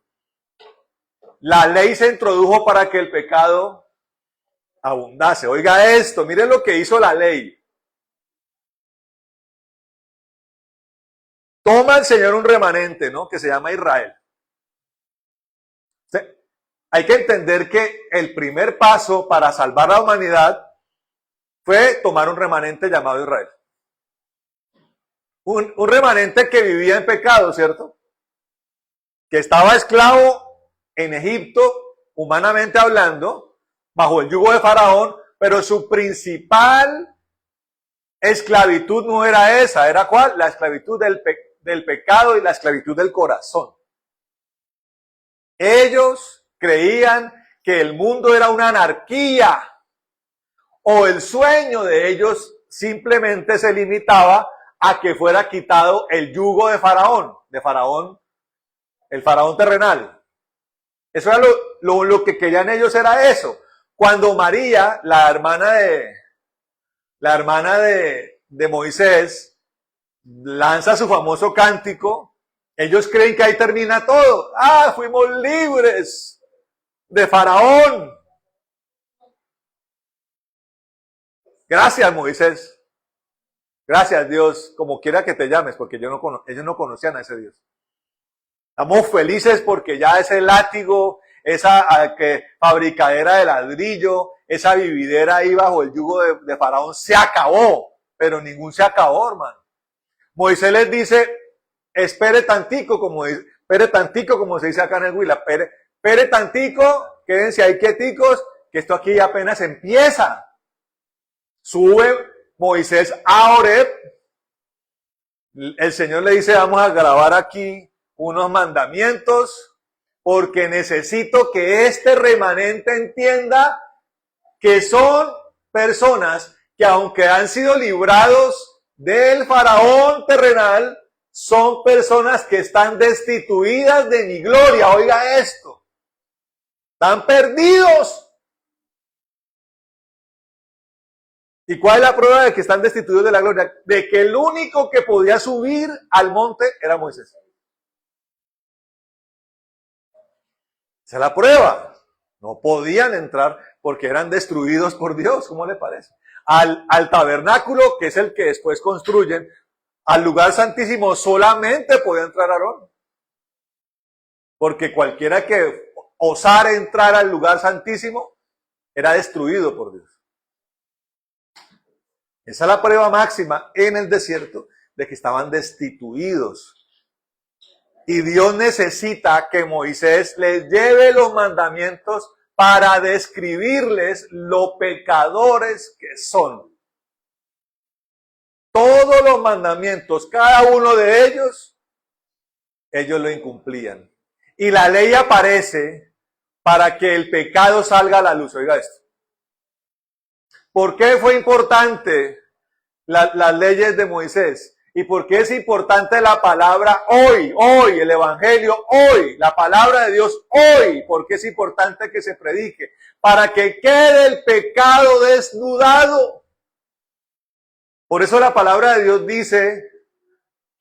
La ley se introdujo para que el pecado abundase. Oiga esto, miren lo que hizo la ley. Toma el Señor un remanente, ¿no? Que se llama Israel. Hay que entender que el primer paso para salvar a la humanidad fue tomar un remanente llamado Israel. Un remanente que vivía en pecado, ¿cierto? Que estaba esclavo en Egipto, humanamente hablando, bajo el yugo de Faraón, pero su principal esclavitud no era esa, ¿era cuál? La esclavitud del pecado y la esclavitud del corazón. Ellos creían que el mundo era una anarquía, o el sueño de ellos simplemente se limitaba a que fuera quitado el yugo de Faraón, el Faraón terrenal. Eso era lo que querían ellos, era eso. Cuando María, la hermana de Moisés, lanza su famoso cántico, ellos creen que ahí termina todo. ¡Ah, fuimos libres de Faraón! Gracias, Moisés. Gracias, Dios, como quiera que te llames, porque ellos no conocían a ese Dios. Estamos felices porque ya ese látigo, esa fabricadera de ladrillo, esa vividera ahí bajo el yugo de Faraón se acabó, pero ningún se acabó, hermano. Moisés les dice, espere tantico, como se dice acá en el Huila, espere tantico, quédense ahí quieticos, que esto aquí apenas empieza. Sube Moisés a Horeb, el Señor le dice, vamos a grabar aquí unos mandamientos, porque necesito que este remanente entienda que son personas que aunque han sido librados del Faraón terrenal, son personas que están destituidas de mi gloria. Oiga esto, están perdidos. ¿Y cuál es la prueba de que están destituidos de la gloria? De que el único que podía subir al monte era Moisés. Esa es la prueba. No podían entrar porque eran destruidos por Dios. ¿Cómo le parece? Al tabernáculo, que es el que después construyen, al lugar santísimo solamente podía entrar Aarón. Porque cualquiera que osara entrar al lugar santísimo era destruido por Dios. Esa es la prueba máxima en el desierto de que estaban destituidos. Y Dios necesita que Moisés les lleve los mandamientos para describirles lo pecadores que son. Todos los mandamientos, cada uno de ellos lo incumplían. Y la ley aparece para que el pecado salga a la luz. Oiga esto. ¿Por qué fue importante las leyes de Moisés? ¿Y por qué es importante la palabra hoy, el evangelio hoy, la palabra de Dios hoy? ¿Por qué es importante que se predique? Para que quede el pecado desnudado. Por eso la palabra de Dios dice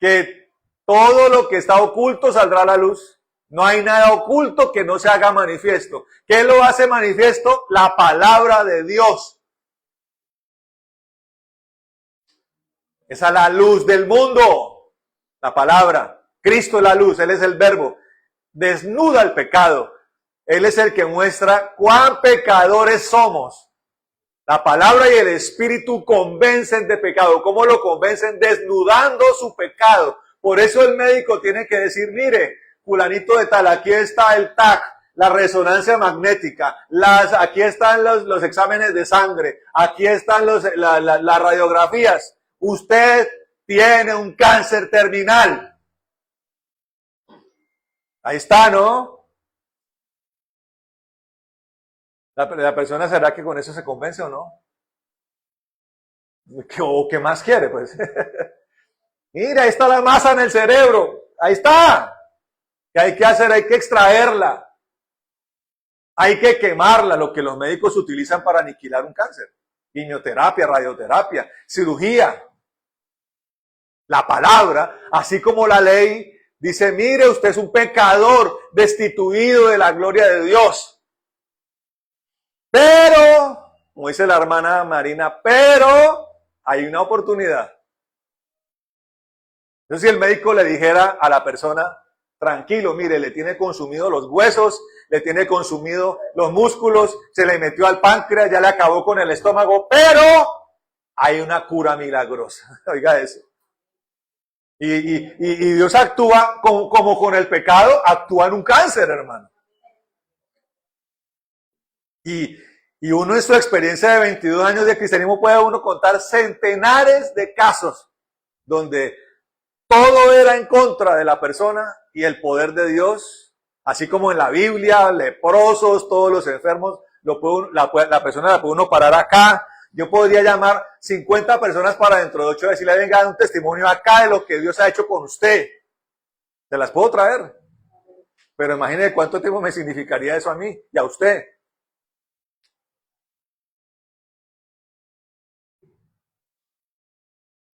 que todo lo que está oculto saldrá a la luz. No hay nada oculto que no se haga manifiesto. ¿Qué lo hace manifiesto? La palabra de Dios. Esa es la luz del mundo, la palabra. Cristo es la luz, Él es el verbo. Desnuda el pecado. Él es el que muestra cuán pecadores somos. La palabra y el Espíritu convencen de pecado. ¿Cómo lo convencen? Desnudando su pecado. Por eso el médico tiene que decir, mire, fulanito de tal, aquí está el TAC, la resonancia magnética, aquí están los exámenes de sangre, aquí están las radiografías. Usted tiene un cáncer terminal. Ahí está, ¿no? La persona será que con eso se convence o no. ¿O qué más quiere? Pues. Mira, ahí está la masa en el cerebro. Ahí está. ¿Qué hay que hacer? Hay que extraerla. Hay que quemarla, lo que los médicos utilizan para aniquilar un cáncer. Quimioterapia, radioterapia, cirugía. La palabra, así como la ley, dice, mire, usted es un pecador destituido de la gloria de Dios. Pero, como dice la hermana Marina, pero hay una oportunidad. Entonces, si el médico le dijera a la persona, tranquilo, mire, le tiene consumido los huesos, le tiene consumido los músculos, se le metió al páncreas, ya le acabó con el estómago, pero hay una cura milagrosa. Oiga eso. Y Dios actúa como con el pecado, actúa en un cáncer, hermano. Y Y uno en su experiencia de 22 años de cristianismo puede uno contar centenares de casos donde todo era en contra de la persona y el poder de Dios, así como en la Biblia, leprosos, todos los enfermos, la persona la puede uno parar acá. Yo podría llamar 50 personas para dentro de 8 decirle, venga, un testimonio acá de lo que Dios ha hecho con usted. Se las puedo traer. Pero imagínese cuánto tiempo me significaría eso a mí y a usted.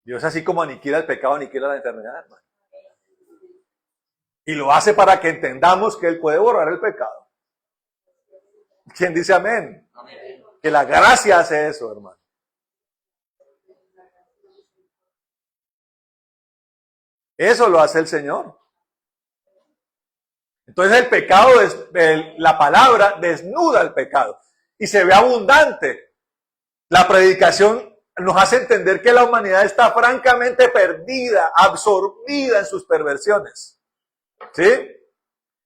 Dios así como aniquila el pecado, aniquila la enfermedad, hermano. Y lo hace para que entendamos que Él puede borrar el pecado. ¿Quién dice amén? Amén. Que la gracia hace eso, hermano. Eso lo hace el Señor. Entonces el pecado, la palabra desnuda el pecado y se ve abundante. La predicación nos hace entender que la humanidad está francamente perdida, absorbida en sus perversiones. ¿Sí?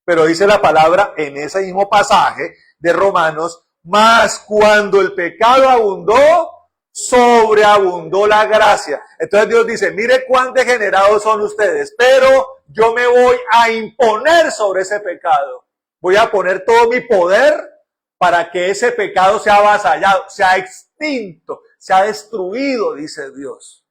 Pero dice la palabra en ese mismo pasaje de Romanos, mas cuando el pecado abundó, sobreabundó la gracia. Entonces Dios dice, mire cuán degenerados son ustedes, pero yo me voy a imponer sobre ese pecado. Voy a poner todo mi poder para que ese pecado sea avasallado, sea extinto, sea destruido, dice Dios.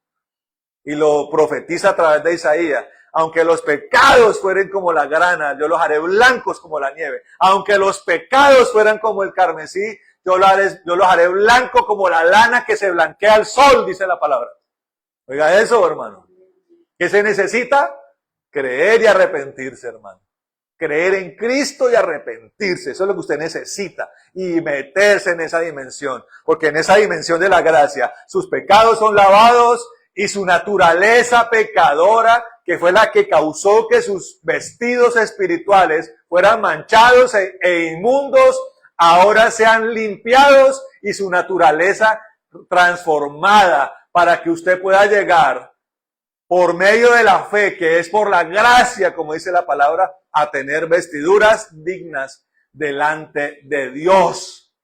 Y lo profetiza a través de Isaías. Aunque los pecados fueren como la grana, yo los haré blancos como la nieve. Aunque los pecados fueran como el carmesí, yo los haré blanco como la lana que se blanquea al sol, dice la palabra. Oiga eso, hermano. ¿Qué se necesita? Creer y arrepentirse, hermano. Creer en Cristo y arrepentirse. Eso es lo que usted necesita. Y meterse en esa dimensión. Porque en esa dimensión de la gracia, sus pecados son lavados y su naturaleza pecadora, que fue la que causó que sus vestidos espirituales fueran manchados e inmundos, ahora sean limpiados y su naturaleza transformada para que usted pueda llegar por medio de la fe, que es por la gracia, como dice la palabra, a tener vestiduras dignas delante de Dios.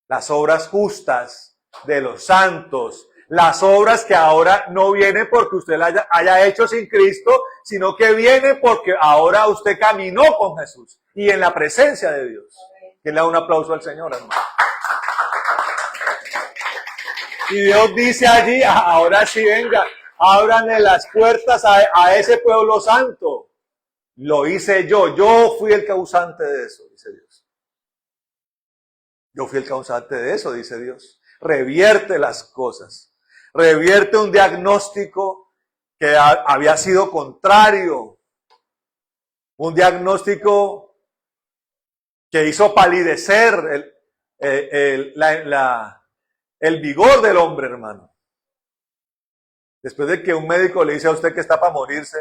Las obras justas de los santos, las obras que ahora no vienen porque usted las haya hecho sin Cristo, sino que vienen porque ahora usted caminó con Jesús y en la presencia de Dios. Que le da un aplauso al Señor, hermano. Y Dios dice allí, ahora sí venga, ábranle las puertas a ese pueblo santo. Lo hice yo fui el causante de eso, dice Dios. Yo fui el causante de eso, dice Dios. Revierte las cosas. Revierte un diagnóstico que había sido contrario. Un diagnóstico que hizo palidecer el vigor del hombre, hermano. Después de que un médico le dice a usted que está para morirse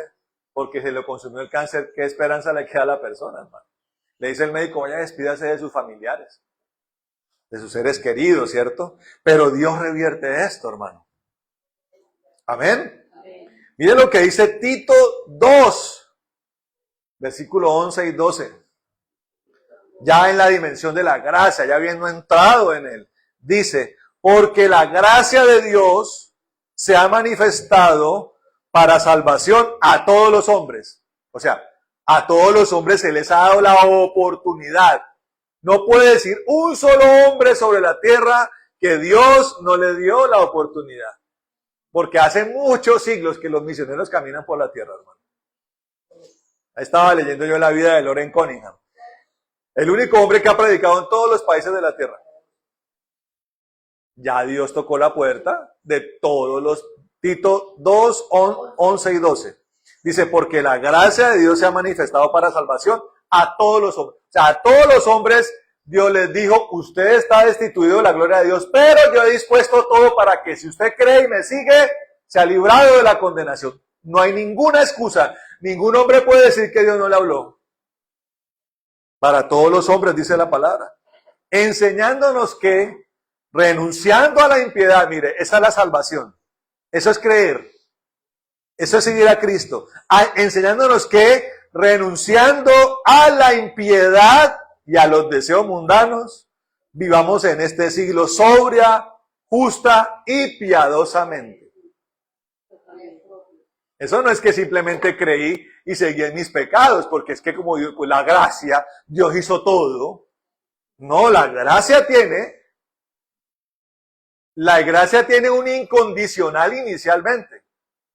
porque se le consumió el cáncer, ¿qué esperanza le queda a la persona, hermano? Le dice el médico, vaya, despídase de sus familiares, de sus seres queridos, ¿cierto? Pero Dios revierte esto, hermano. Amén. Amén. Mire lo que dice Tito 2, versículo 11 y 12. Ya en la dimensión de la gracia, ya habiendo entrado en él. Dice, porque la gracia de Dios se ha manifestado para salvación a todos los hombres. O sea, a todos los hombres se les ha dado la oportunidad. No puede decir un solo hombre sobre la tierra que Dios no le dio la oportunidad. Porque hace muchos siglos que los misioneros caminan por la tierra, hermano. Ahí estaba leyendo yo la vida de Loren Cunningham. El único hombre que ha predicado en todos los países de la tierra. Ya Dios tocó la puerta de todos los... Tito 2, 11 y 12. Dice, porque la gracia de Dios se ha manifestado para salvación a todos los hombres. O sea, a todos los hombres Dios les dijo, usted está destituido de la gloria de Dios, pero yo he dispuesto todo para que si usted cree y me sigue, sea librado de la condenación. No hay ninguna excusa. Ningún hombre puede decir que Dios no le habló. Para todos los hombres, dice la palabra. Enseñándonos que, renunciando a la impiedad, mire, esa es la salvación. Eso es creer. Eso es seguir a Cristo. Enseñándonos que, renunciando a la impiedad y a los deseos mundanos, vivamos en este siglo sobria, justa y piadosamente. Eso no es que simplemente creí y seguí en mis pecados, porque es que como Dios, pues la gracia, Dios hizo todo. No, la gracia tiene un incondicional inicialmente,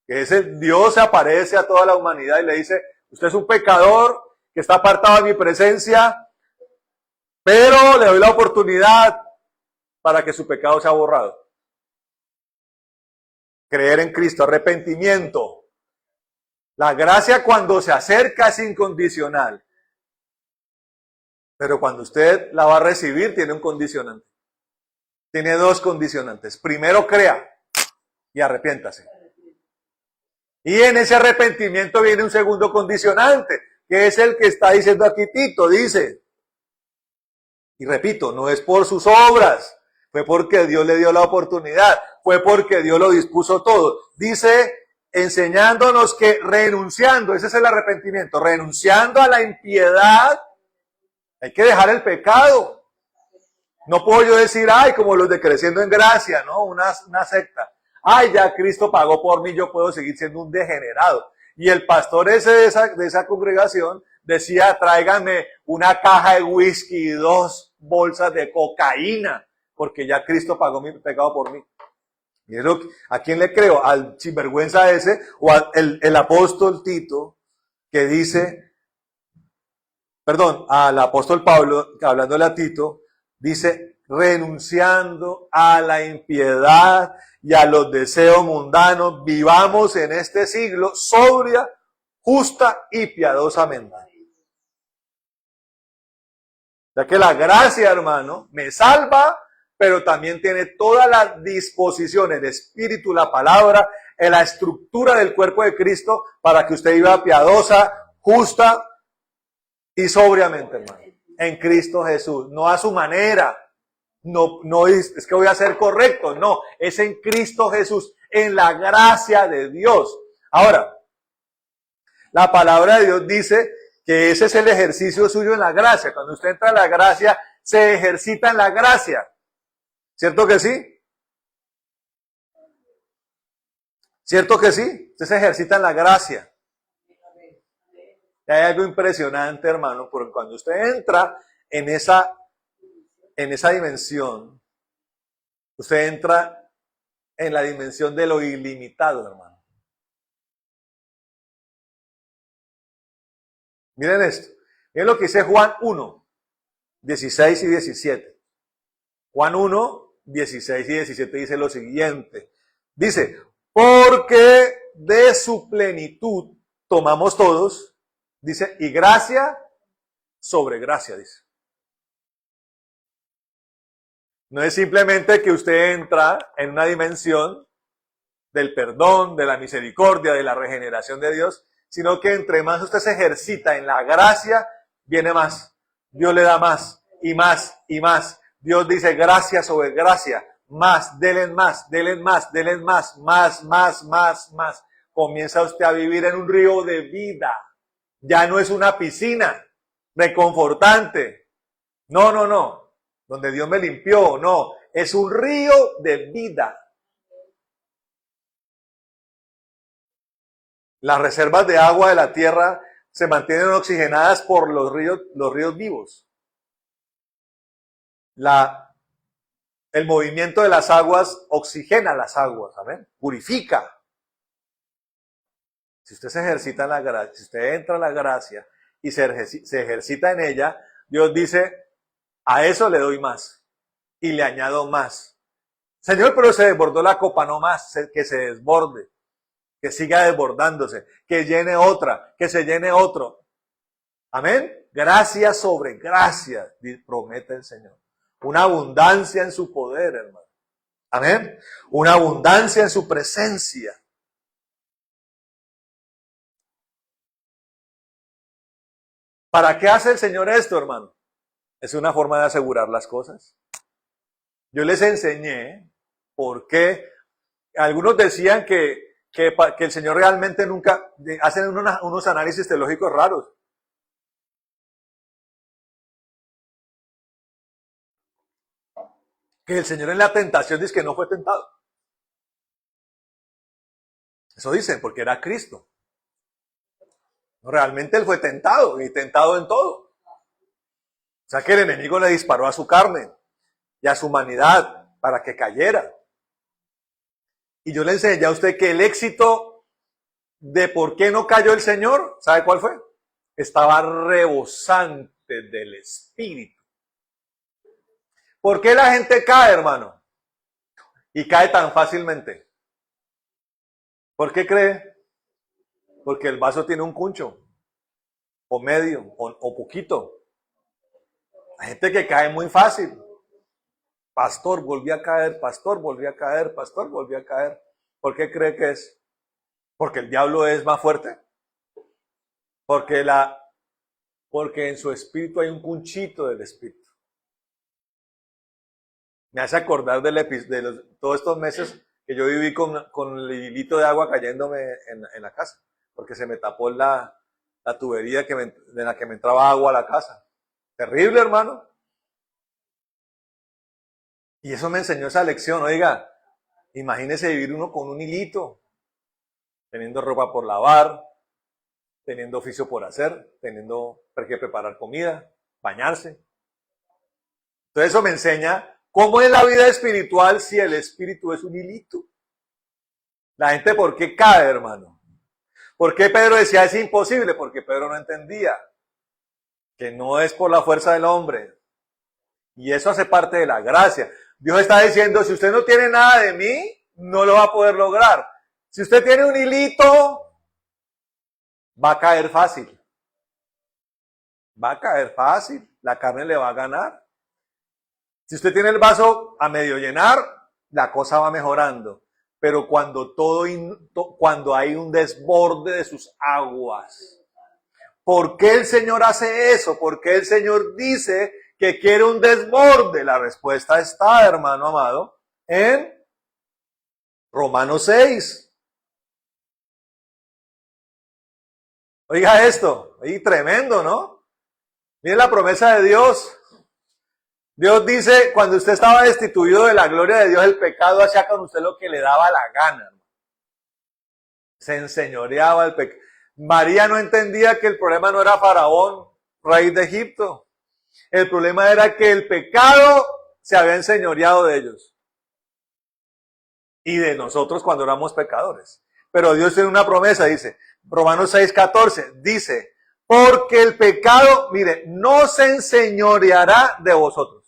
que es Dios se aparece a toda la humanidad y le dice, usted es un pecador que está apartado de mi presencia, pero le doy la oportunidad para que su pecado sea borrado. Creer en Cristo, arrepentimiento. La gracia cuando se acerca es incondicional, pero cuando usted la va a recibir tiene un condicionante. Tiene dos condicionantes. Primero crea y arrepiéntase. Y en ese arrepentimiento viene un segundo condicionante, que es el que está diciendo aquí Tito, dice, y repito, no es por sus obras, fue porque Dios le dio la oportunidad, fue porque Dios lo dispuso todo. Dice, enseñándonos que renunciando, ese es el arrepentimiento, renunciando a la impiedad, hay que dejar el pecado. No puedo yo decir, ay, como los de Creciendo en Gracia, ¿no? Una secta. Ay, ya Cristo pagó por mí, yo puedo seguir siendo un degenerado. Y el pastor ese de esa congregación decía, tráiganme una caja de whisky y 2 bolsas de cocaína, porque ya Cristo pagó mi pecado por mí. Y es lo que, ¿a quién le creo? ¿Al sinvergüenza ese o al apóstol Tito que dice, al apóstol Pablo, hablándole a Tito, dice, renunciando a la impiedad y a los deseos mundanos, vivamos en este siglo sobria, justa y piadosamente. Ya que la gracia, hermano, me salva, pero también tiene todas las disposiciones, el espíritu, la palabra, en la estructura del cuerpo de Cristo para que usted viva piadosa, justa y sobriamente, hermano. En Cristo Jesús, no a su manera. No es que voy a ser correcto, no, es en Cristo Jesús, en la gracia de Dios. Ahora, la palabra de Dios dice que ese es el ejercicio suyo en la gracia. Cuando usted entra en la gracia, se ejercita en la gracia. ¿Cierto que sí? ¿Cierto que sí? Usted se ejercita en la gracia. Y hay algo impresionante, hermano, porque cuando usted entra en esa dimensión, usted entra en la dimensión de lo ilimitado, hermano. Miren esto. Miren lo que dice Juan 1, 16 y 17. Juan 1, 16 y 17 dice lo siguiente. Dice, porque de su plenitud tomamos todos, dice, y gracia sobre gracia, dice. No es simplemente que usted entra en una dimensión del perdón, de la misericordia, de la regeneración de Dios, sino que entre más usted se ejercita en la gracia, viene más. Dios le da más y más y más. Dios dice gracia sobre gracia, más, denle más, denle más, denle más, más, más, más, más. Comienza usted a vivir en un río de vida. Ya no es una piscina reconfortante. No, no, no. Donde Dios me limpió, no. Es un río de vida. Las reservas de agua de la tierra se mantienen oxigenadas por los ríos vivos. El movimiento de las aguas oxigena las aguas, ¿saben? Purifica. Si usted se ejercita en la gracia, si usted entra en la gracia y se ejercita en ella, Dios dice, a eso le doy más y le añado más. Señor, pero se desbordó la copa, no más, que se desborde, que siga desbordándose, que llene otra, que se llene otro. Amén. Gracia sobre gracia, promete el Señor. Una abundancia en su poder, hermano. Amén. Una abundancia en su presencia. ¿Para qué hace el Señor esto, hermano? Es una forma de asegurar las cosas. Yo les enseñé por qué algunos decían que el Señor realmente nunca, hacen unos análisis teológicos raros. Que el Señor en la tentación dice que no fue tentado. Eso dicen, porque era Cristo. Realmente Él fue tentado, y tentado en todo. O sea que el enemigo le disparó a su carne y a su humanidad para que cayera. Y yo le enseñé a usted que el éxito de por qué no cayó el Señor, ¿sabe cuál fue? Estaba rebosante del Espíritu. ¿Por qué la gente cae, hermano? Y cae tan fácilmente. ¿Por qué cree? Porque el vaso tiene un cuncho, o medio, o poquito. Hay gente que cae muy fácil. Pastor, volví a caer, pastor, volví a caer, pastor, volví a caer. ¿Por qué cree que es? ¿Porque el diablo es más fuerte? Porque en su espíritu hay un cunchito del espíritu. Me hace acordar todos estos meses que yo viví con el hilito de agua cayéndome en la casa, porque se me tapó la tubería de la que me entraba agua a la casa. Terrible, hermano. Y eso me enseñó esa lección. Oiga, imagínese vivir uno con un hilito, teniendo ropa por lavar, teniendo oficio por hacer, teniendo que preparar comida, bañarse. Entonces eso me enseña cómo es la vida espiritual si el espíritu es un hilito. La gente, ¿por qué cae, hermano? ¿Por qué Pedro decía es imposible? Porque Pedro no entendía que no es por la fuerza del hombre. Y eso hace parte de la gracia. Dios está diciendo, si usted no tiene nada de mí, no lo va a poder lograr. Si usted tiene un hilito, va a caer fácil. Va a caer fácil. La carne le va a ganar. Si usted tiene el vaso a medio llenar, la cosa va mejorando. Pero cuando hay un desborde de sus aguas, ¿por qué el Señor hace eso? ¿Por qué el Señor dice que quiere un desborde? La respuesta está, hermano amado, en Romanos 6. Oiga esto, y tremendo, ¿no? Miren la promesa de Dios. Dios dice, cuando usted estaba destituido de la gloria de Dios, el pecado hacía con usted lo que le daba la gana. Se enseñoreaba el pecado. María no entendía que el problema no era Faraón, rey de Egipto. El problema era que el pecado se había enseñoreado de ellos. Y de nosotros cuando éramos pecadores. Pero Dios tiene una promesa, dice, Romanos 6:14, dice, porque el pecado, mire, no se enseñoreará de vosotros.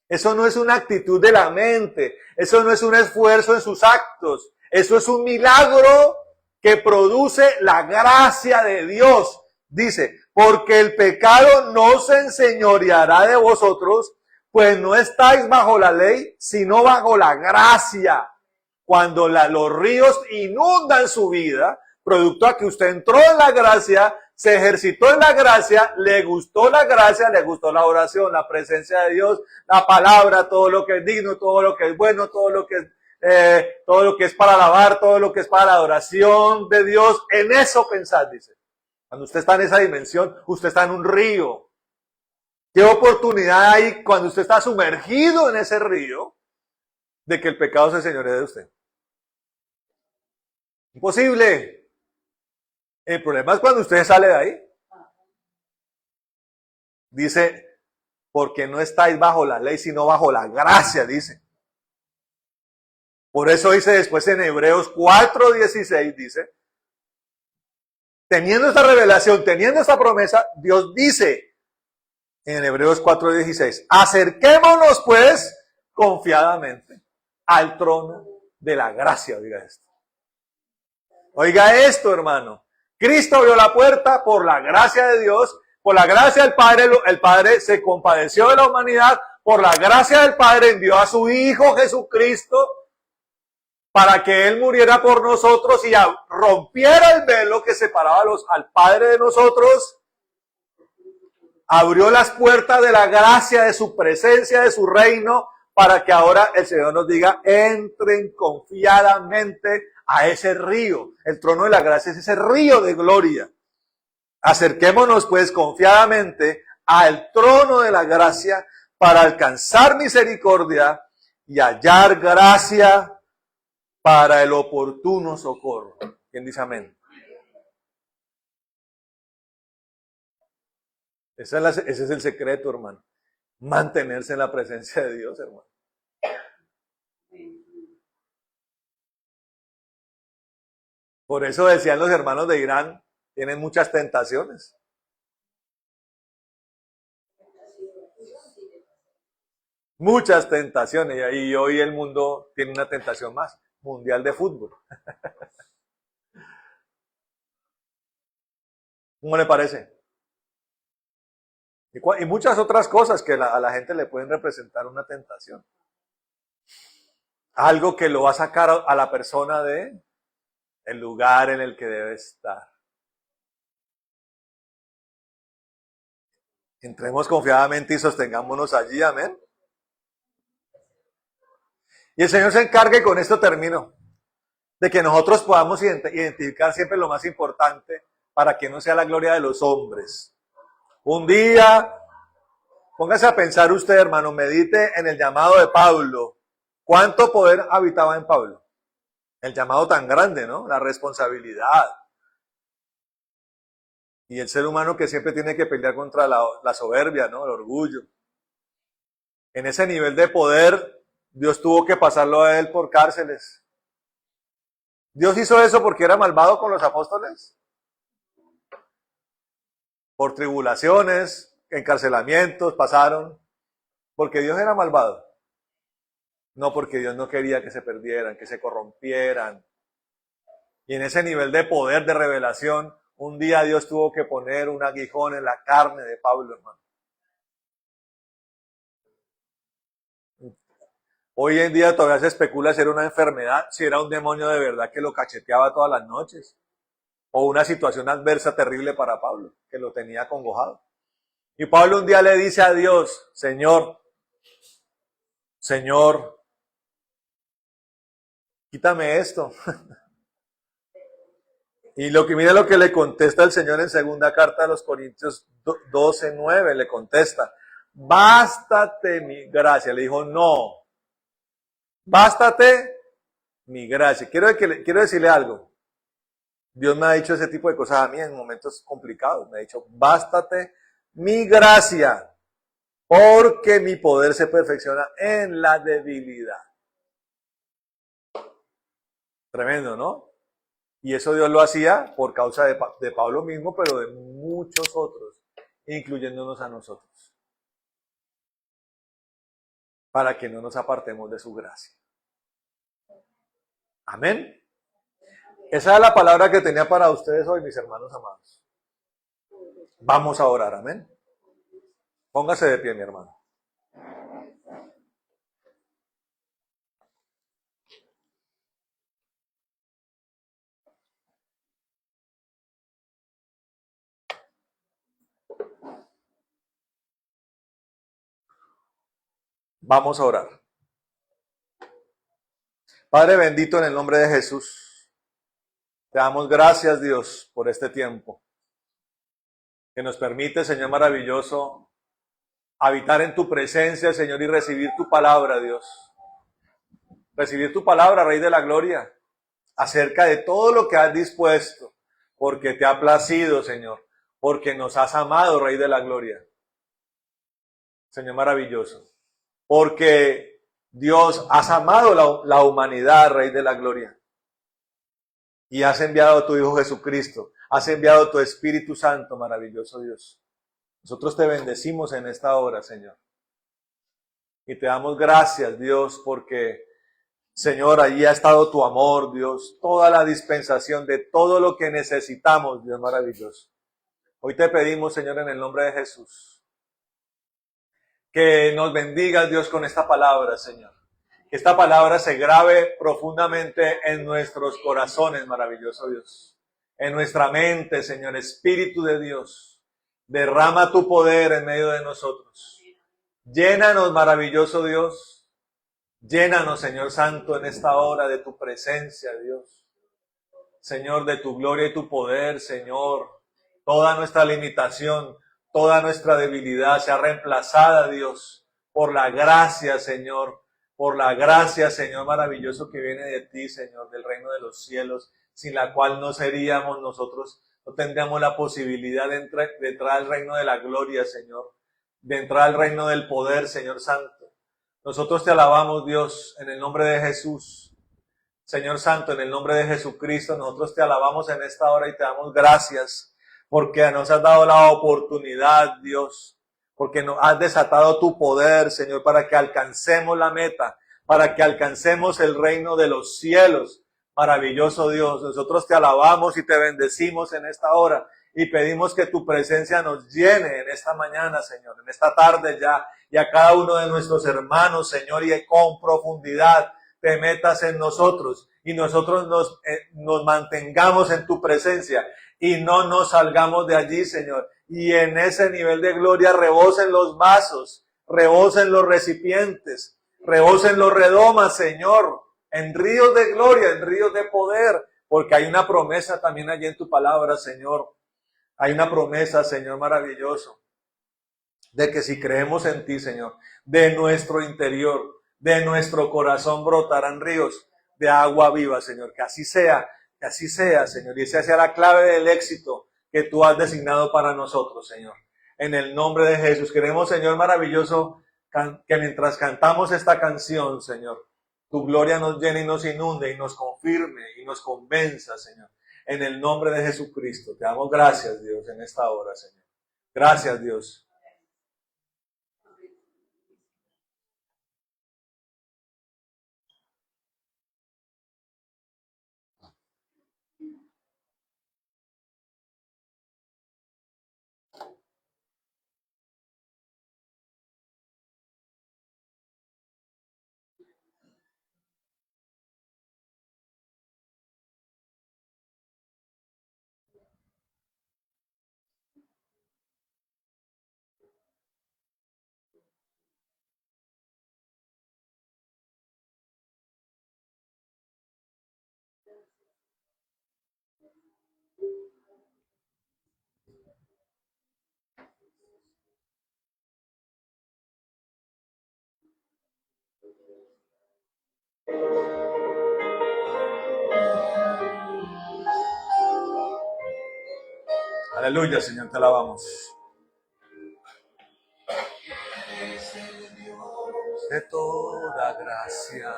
Eso no es una actitud de la mente, eso no es un esfuerzo en sus actos, eso es un milagro que produce la gracia de Dios. Dice, porque el pecado no se enseñoreará de vosotros, pues no estáis bajo la ley, sino bajo la gracia. Cuando los ríos inundan su vida, producto a que usted entró en la gracia, se ejercitó en la gracia, le gustó la gracia, le gustó la oración, la presencia de Dios, la palabra, todo lo que es digno, todo lo que es bueno, todo lo que es para alabar, todo lo que es para la adoración de Dios. En eso pensad, dice. Cuando usted está en esa dimensión, usted está en un río. ¿Qué oportunidad hay cuando usted está sumergido en ese río de que el pecado se enseñoree de usted? Imposible. El problema es cuando usted sale de ahí. Dice, porque no estáis bajo la ley, sino bajo la gracia, dice. Por eso dice después en Hebreos 4:16, dice, teniendo esta revelación, teniendo esta promesa, Dios dice en Hebreos 4:16, acerquémonos pues confiadamente al trono de la gracia. Oiga esto. Oiga esto, hermano. Cristo abrió la puerta por la gracia de Dios, por la gracia del Padre, el Padre se compadeció de la humanidad, por la gracia del Padre envió a su Hijo Jesucristo para que Él muriera por nosotros y rompiera el velo que separaba al Padre de nosotros, abrió las puertas de la gracia, de su presencia, de su reino, para que ahora el Señor nos diga, entren confiadamente a ese río. El trono de la gracia es ese río de gloria. Acerquémonos pues confiadamente al trono de la gracia para alcanzar misericordia y hallar gracia para el oportuno socorro. ¿Quién dice amén? Ese es el secreto, hermano. Mantenerse en la presencia de Dios, hermano. Por eso decían los hermanos de Irán, tienen muchas tentaciones. Muchas tentaciones. Y hoy el mundo tiene una tentación más, mundial de fútbol. ¿Cómo le parece? Y muchas otras cosas que a la gente le pueden representar una tentación. Algo que lo va a sacar a la persona de el lugar en el que debe estar. Entremos confiadamente y sostengámonos allí, amén. Y el Señor se encargue, con esto termino, de que nosotros podamos identificar siempre lo más importante para que no sea la gloria de los hombres. Un día, póngase a pensar usted, hermano, medite en el llamado de Pablo. ¿Cuánto poder habitaba en Pablo? El llamado tan grande, ¿no? La responsabilidad. Y el ser humano que siempre tiene que pelear contra la soberbia, ¿no? El orgullo. En ese nivel de poder, Dios tuvo que pasarlo a él por cárceles. ¿Dios hizo eso porque era malvado con los apóstoles? Por tribulaciones, encarcelamientos, pasaron. Porque Dios era malvado. No, porque Dios no quería que se perdieran, que se corrompieran. Y en ese nivel de poder, de revelación, un día Dios tuvo que poner un aguijón en la carne de Pablo, hermano. Hoy en día todavía se especula si era una enfermedad, si era un demonio de verdad que lo cacheteaba todas las noches. O una situación adversa terrible para Pablo, que lo tenía acongojado. Y Pablo un día le dice a Dios, Señor, quítame esto. Y mire lo que le contesta el Señor en segunda carta a los Corintios 12:9, le contesta, bástate mi gracia. Le dijo, no, bástate mi gracia. Quiero decirle algo. Dios me ha dicho ese tipo de cosas a mí en momentos complicados. Me ha dicho, bástate mi gracia, porque mi poder se perfecciona en la debilidad. Tremendo, ¿no? Y eso Dios lo hacía por causa de Pablo mismo, pero de muchos otros, incluyéndonos a nosotros, para que no nos apartemos de su gracia. Amén. Esa es la palabra que tenía para ustedes hoy, mis hermanos amados. Vamos a orar, amén. Póngase de pie, mi hermano. Vamos a orar. Padre bendito, en el nombre de Jesús, te damos gracias, Dios, por este tiempo que nos permite, Señor maravilloso, habitar en tu presencia, Señor, y recibir tu palabra, Dios. Recibir tu palabra, Rey de la Gloria, acerca de todo lo que has dispuesto, porque te ha placido, Señor, porque nos has amado, Rey de la Gloria. Señor maravilloso, porque Dios, has amado la humanidad, Rey de la Gloria, y has enviado a tu Hijo Jesucristo, has enviado tu Espíritu Santo, maravilloso Dios. Nosotros te bendecimos en esta hora, Señor, y te damos gracias, Dios, porque, Señor, allí ha estado tu amor, Dios, toda la dispensación de todo lo que necesitamos, Dios maravilloso. Hoy te pedimos, Señor, en el nombre de Jesús, que nos bendiga, Dios, con esta palabra, Señor. Que esta palabra se grabe profundamente en nuestros corazones, maravilloso Dios. En nuestra mente, Señor, Espíritu de Dios. Derrama tu poder en medio de nosotros. Llénanos, maravilloso Dios. Llénanos, Señor Santo, en esta hora de tu presencia, Dios. Señor, de tu gloria y tu poder, Señor. Toda nuestra limitación, toda nuestra debilidad sea reemplazada, Dios, por la gracia, Señor, por la gracia, Señor, maravilloso que viene de ti, Señor, del reino de los cielos, sin la cual no seríamos nosotros, no tendríamos la posibilidad de entrar al reino de la gloria, Señor, de entrar al reino del poder, Señor Santo. Nosotros te alabamos, Dios, en el nombre de Jesús. Señor Santo, en el nombre de Jesucristo, nosotros te alabamos en esta hora y te damos gracias porque nos has dado la oportunidad, Dios, porque nos has desatado tu poder, Señor, para que alcancemos la meta, para que alcancemos el reino de los cielos. Maravilloso Dios, nosotros te alabamos y te bendecimos en esta hora y pedimos que tu presencia nos llene en esta mañana, Señor, en esta tarde ya, y a cada uno de nuestros hermanos, Señor, y con profundidad te metas en nosotros y nosotros nos mantengamos en tu presencia y no nos salgamos de allí, Señor. Y en ese nivel de gloria rebosen los vasos, rebosen los recipientes, rebosen los redomas, Señor, en ríos de gloria, en ríos de poder, porque hay una promesa también allí en tu palabra, Señor. Hay una promesa, Señor, maravilloso, de que si creemos en ti, Señor, de nuestro interior, de nuestro corazón brotarán ríos de agua viva, Señor. Que así sea, Señor. Y esa sea la clave del éxito que tú has designado para nosotros, Señor. En el nombre de Jesús. Queremos, Señor maravilloso, que mientras cantamos esta canción, Señor, tu gloria nos llene y nos inunde y nos confirme y nos convenza, Señor. En el nombre de Jesucristo. Te damos gracias, Dios, en esta hora, Señor. Gracias, Dios. Aleluya, Señor, te alabamos. De toda gracia,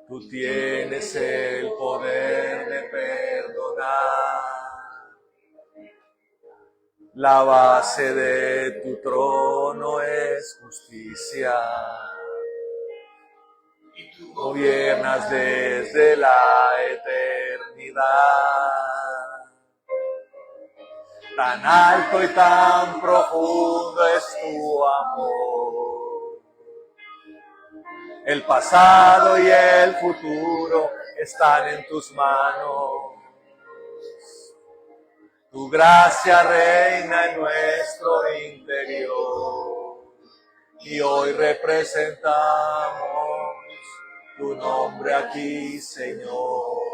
tú tienes el poder de perdonar. La base de tu trono es justicia. Y tú gobiernas desde la eternidad. Tan alto y tan profundo es tu amor. El pasado y el futuro están en tus manos. Tu gracia reina en nuestro interior. Y hoy representamos tu nombre aquí, Señor.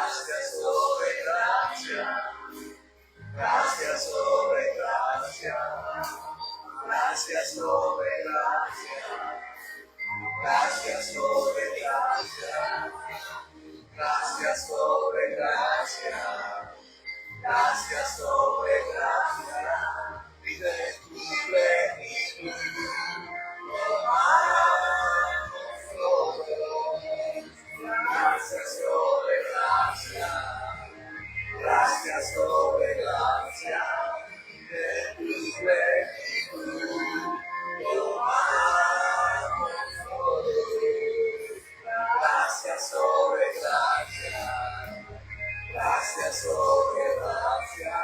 Gracias sobre gracia. Gracias sobre gracia. Gracias sobre gracia. Gracias sobre gracia. Gracias sobre gracia. Gracias sobre gracia. Y de tu plenitud tomamos todo. Gracias sobre gracia. Gracias sobre gracia. De tu plenitud tomamos todo. Gracias sobre gracia. Gracias sobre gracia.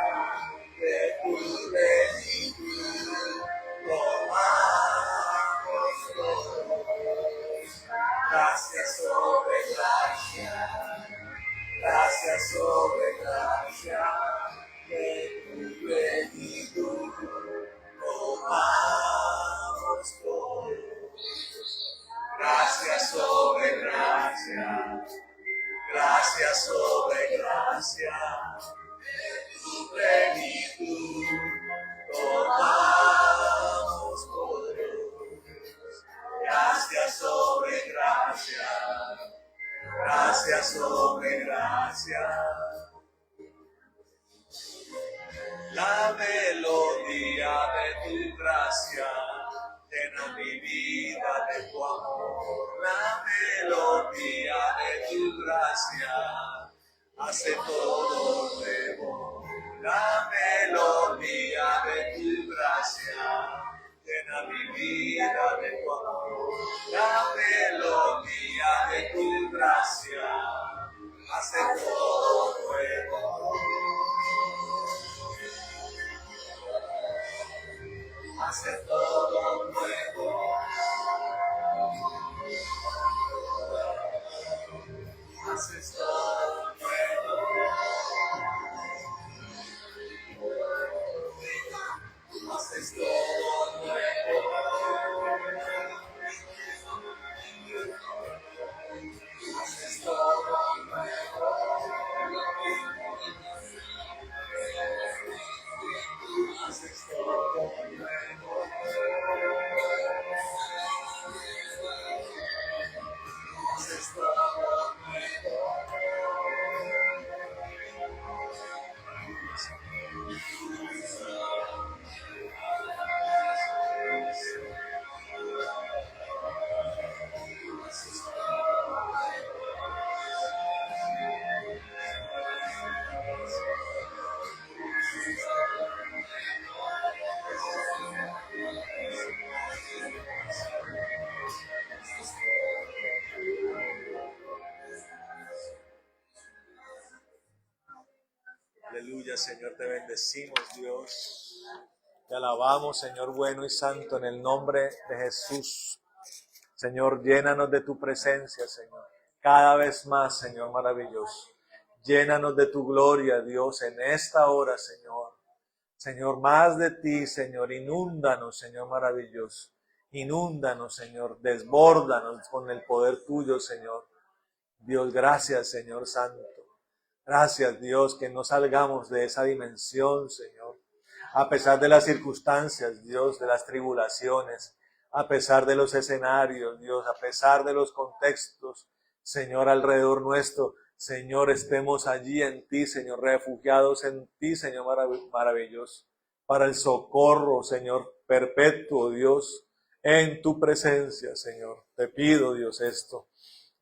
De tu plenitud tomamos todo. Gracias sobre gracia. Gracias sobre gracia. De tu plenitud tomamos todo. Gracias sobre gracia. Gracias sobre gracia. De tu plenitud tomamos todo. Gracias sobre gracia. Gracias sobre gracia. La melodía de tu gracia llena mi vida de tu amor. La melodía de tu gracia hace todo nuevo. La melodía de tu gracia llena mi vida de tu amor. La melodía de tu gracia hace todo nuevo. Hace todo nuevo. Haces todo nuevo. Haces todo nuevo. Haces todo nuevo. Haces todo nuevo. Haces todo nuevo. Aleluya, Señor, te bendecimos, Dios. Te alabamos, Señor bueno y santo, en el nombre de Jesús. Señor, llénanos de tu presencia, Señor. Cada vez más, Señor maravilloso. Llénanos de tu gloria, Dios, en esta hora, Señor. Señor, más de ti, Señor. Inúndanos, Señor maravilloso. Inúndanos, Señor. Desbórdanos con el poder tuyo, Señor. Dios, gracias, Señor santo. Gracias, Dios, que no salgamos de esa dimensión, Señor. A pesar de las circunstancias, Dios, de las tribulaciones, a pesar de los escenarios, Dios, a pesar de los contextos, Señor, alrededor nuestro, Señor, estemos allí en ti, Señor, refugiados en ti, Señor maravilloso, para el socorro, Señor, perpetuo, Dios, en tu presencia, Señor. Te pido, Dios, esto,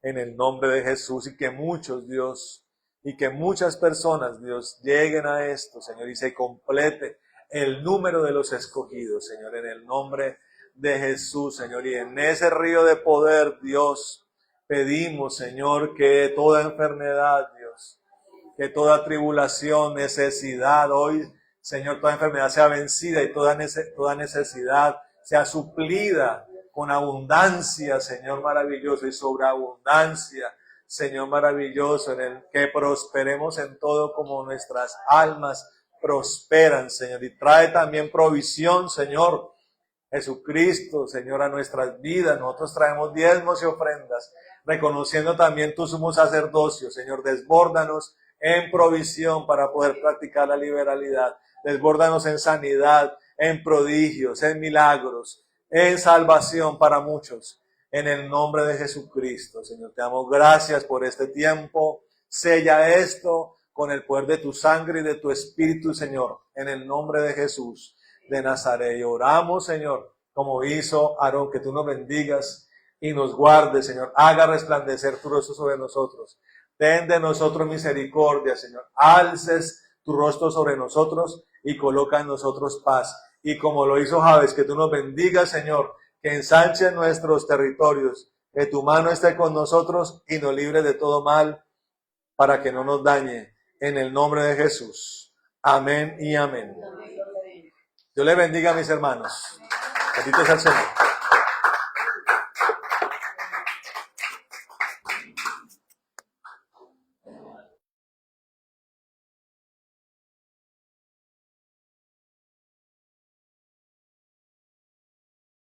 en el nombre de Jesús, y que muchos, Dios, y que muchas personas, Dios, lleguen a esto, Señor, y se complete el número de los escogidos, Señor, en el nombre de Jesús, Señor. Y en ese río de poder, Dios, pedimos, Señor, que toda enfermedad, Dios, que toda tribulación, necesidad, hoy, Señor, toda enfermedad sea vencida y toda necesidad sea suplida con abundancia, Señor maravilloso, y sobreabundancia, Señor maravilloso, en el que prosperemos en todo como nuestras almas prosperan, Señor. Y trae también provisión, Señor Jesucristo, Señor, a nuestras vidas. Nosotros traemos diezmos y ofrendas reconociendo también tu sumo sacerdocio. Señor, desbórdanos en provisión para poder practicar la liberalidad. Desbórdanos en sanidad, en prodigios, en milagros, en salvación para muchos. En el nombre de Jesucristo, Señor, te damos gracias por este tiempo. Sella esto con el poder de tu sangre y de tu espíritu, Señor, en el nombre de Jesús de Nazaret. Y oramos, Señor, como hizo Aarón, que tú nos bendigas y nos guardes, Señor. Haga resplandecer tu rostro sobre nosotros. Ten de nosotros misericordia, Señor. Alces tu rostro sobre nosotros y coloca en nosotros paz. Y como lo hizo Jabes, que tú nos bendigas, Señor, que ensanche nuestros territorios, que tu mano esté con nosotros y nos libre de todo mal para que no nos dañe. En el nombre de Jesús. Amén y amén. Dios le bendiga a mis hermanos. Bendito sea el Señor.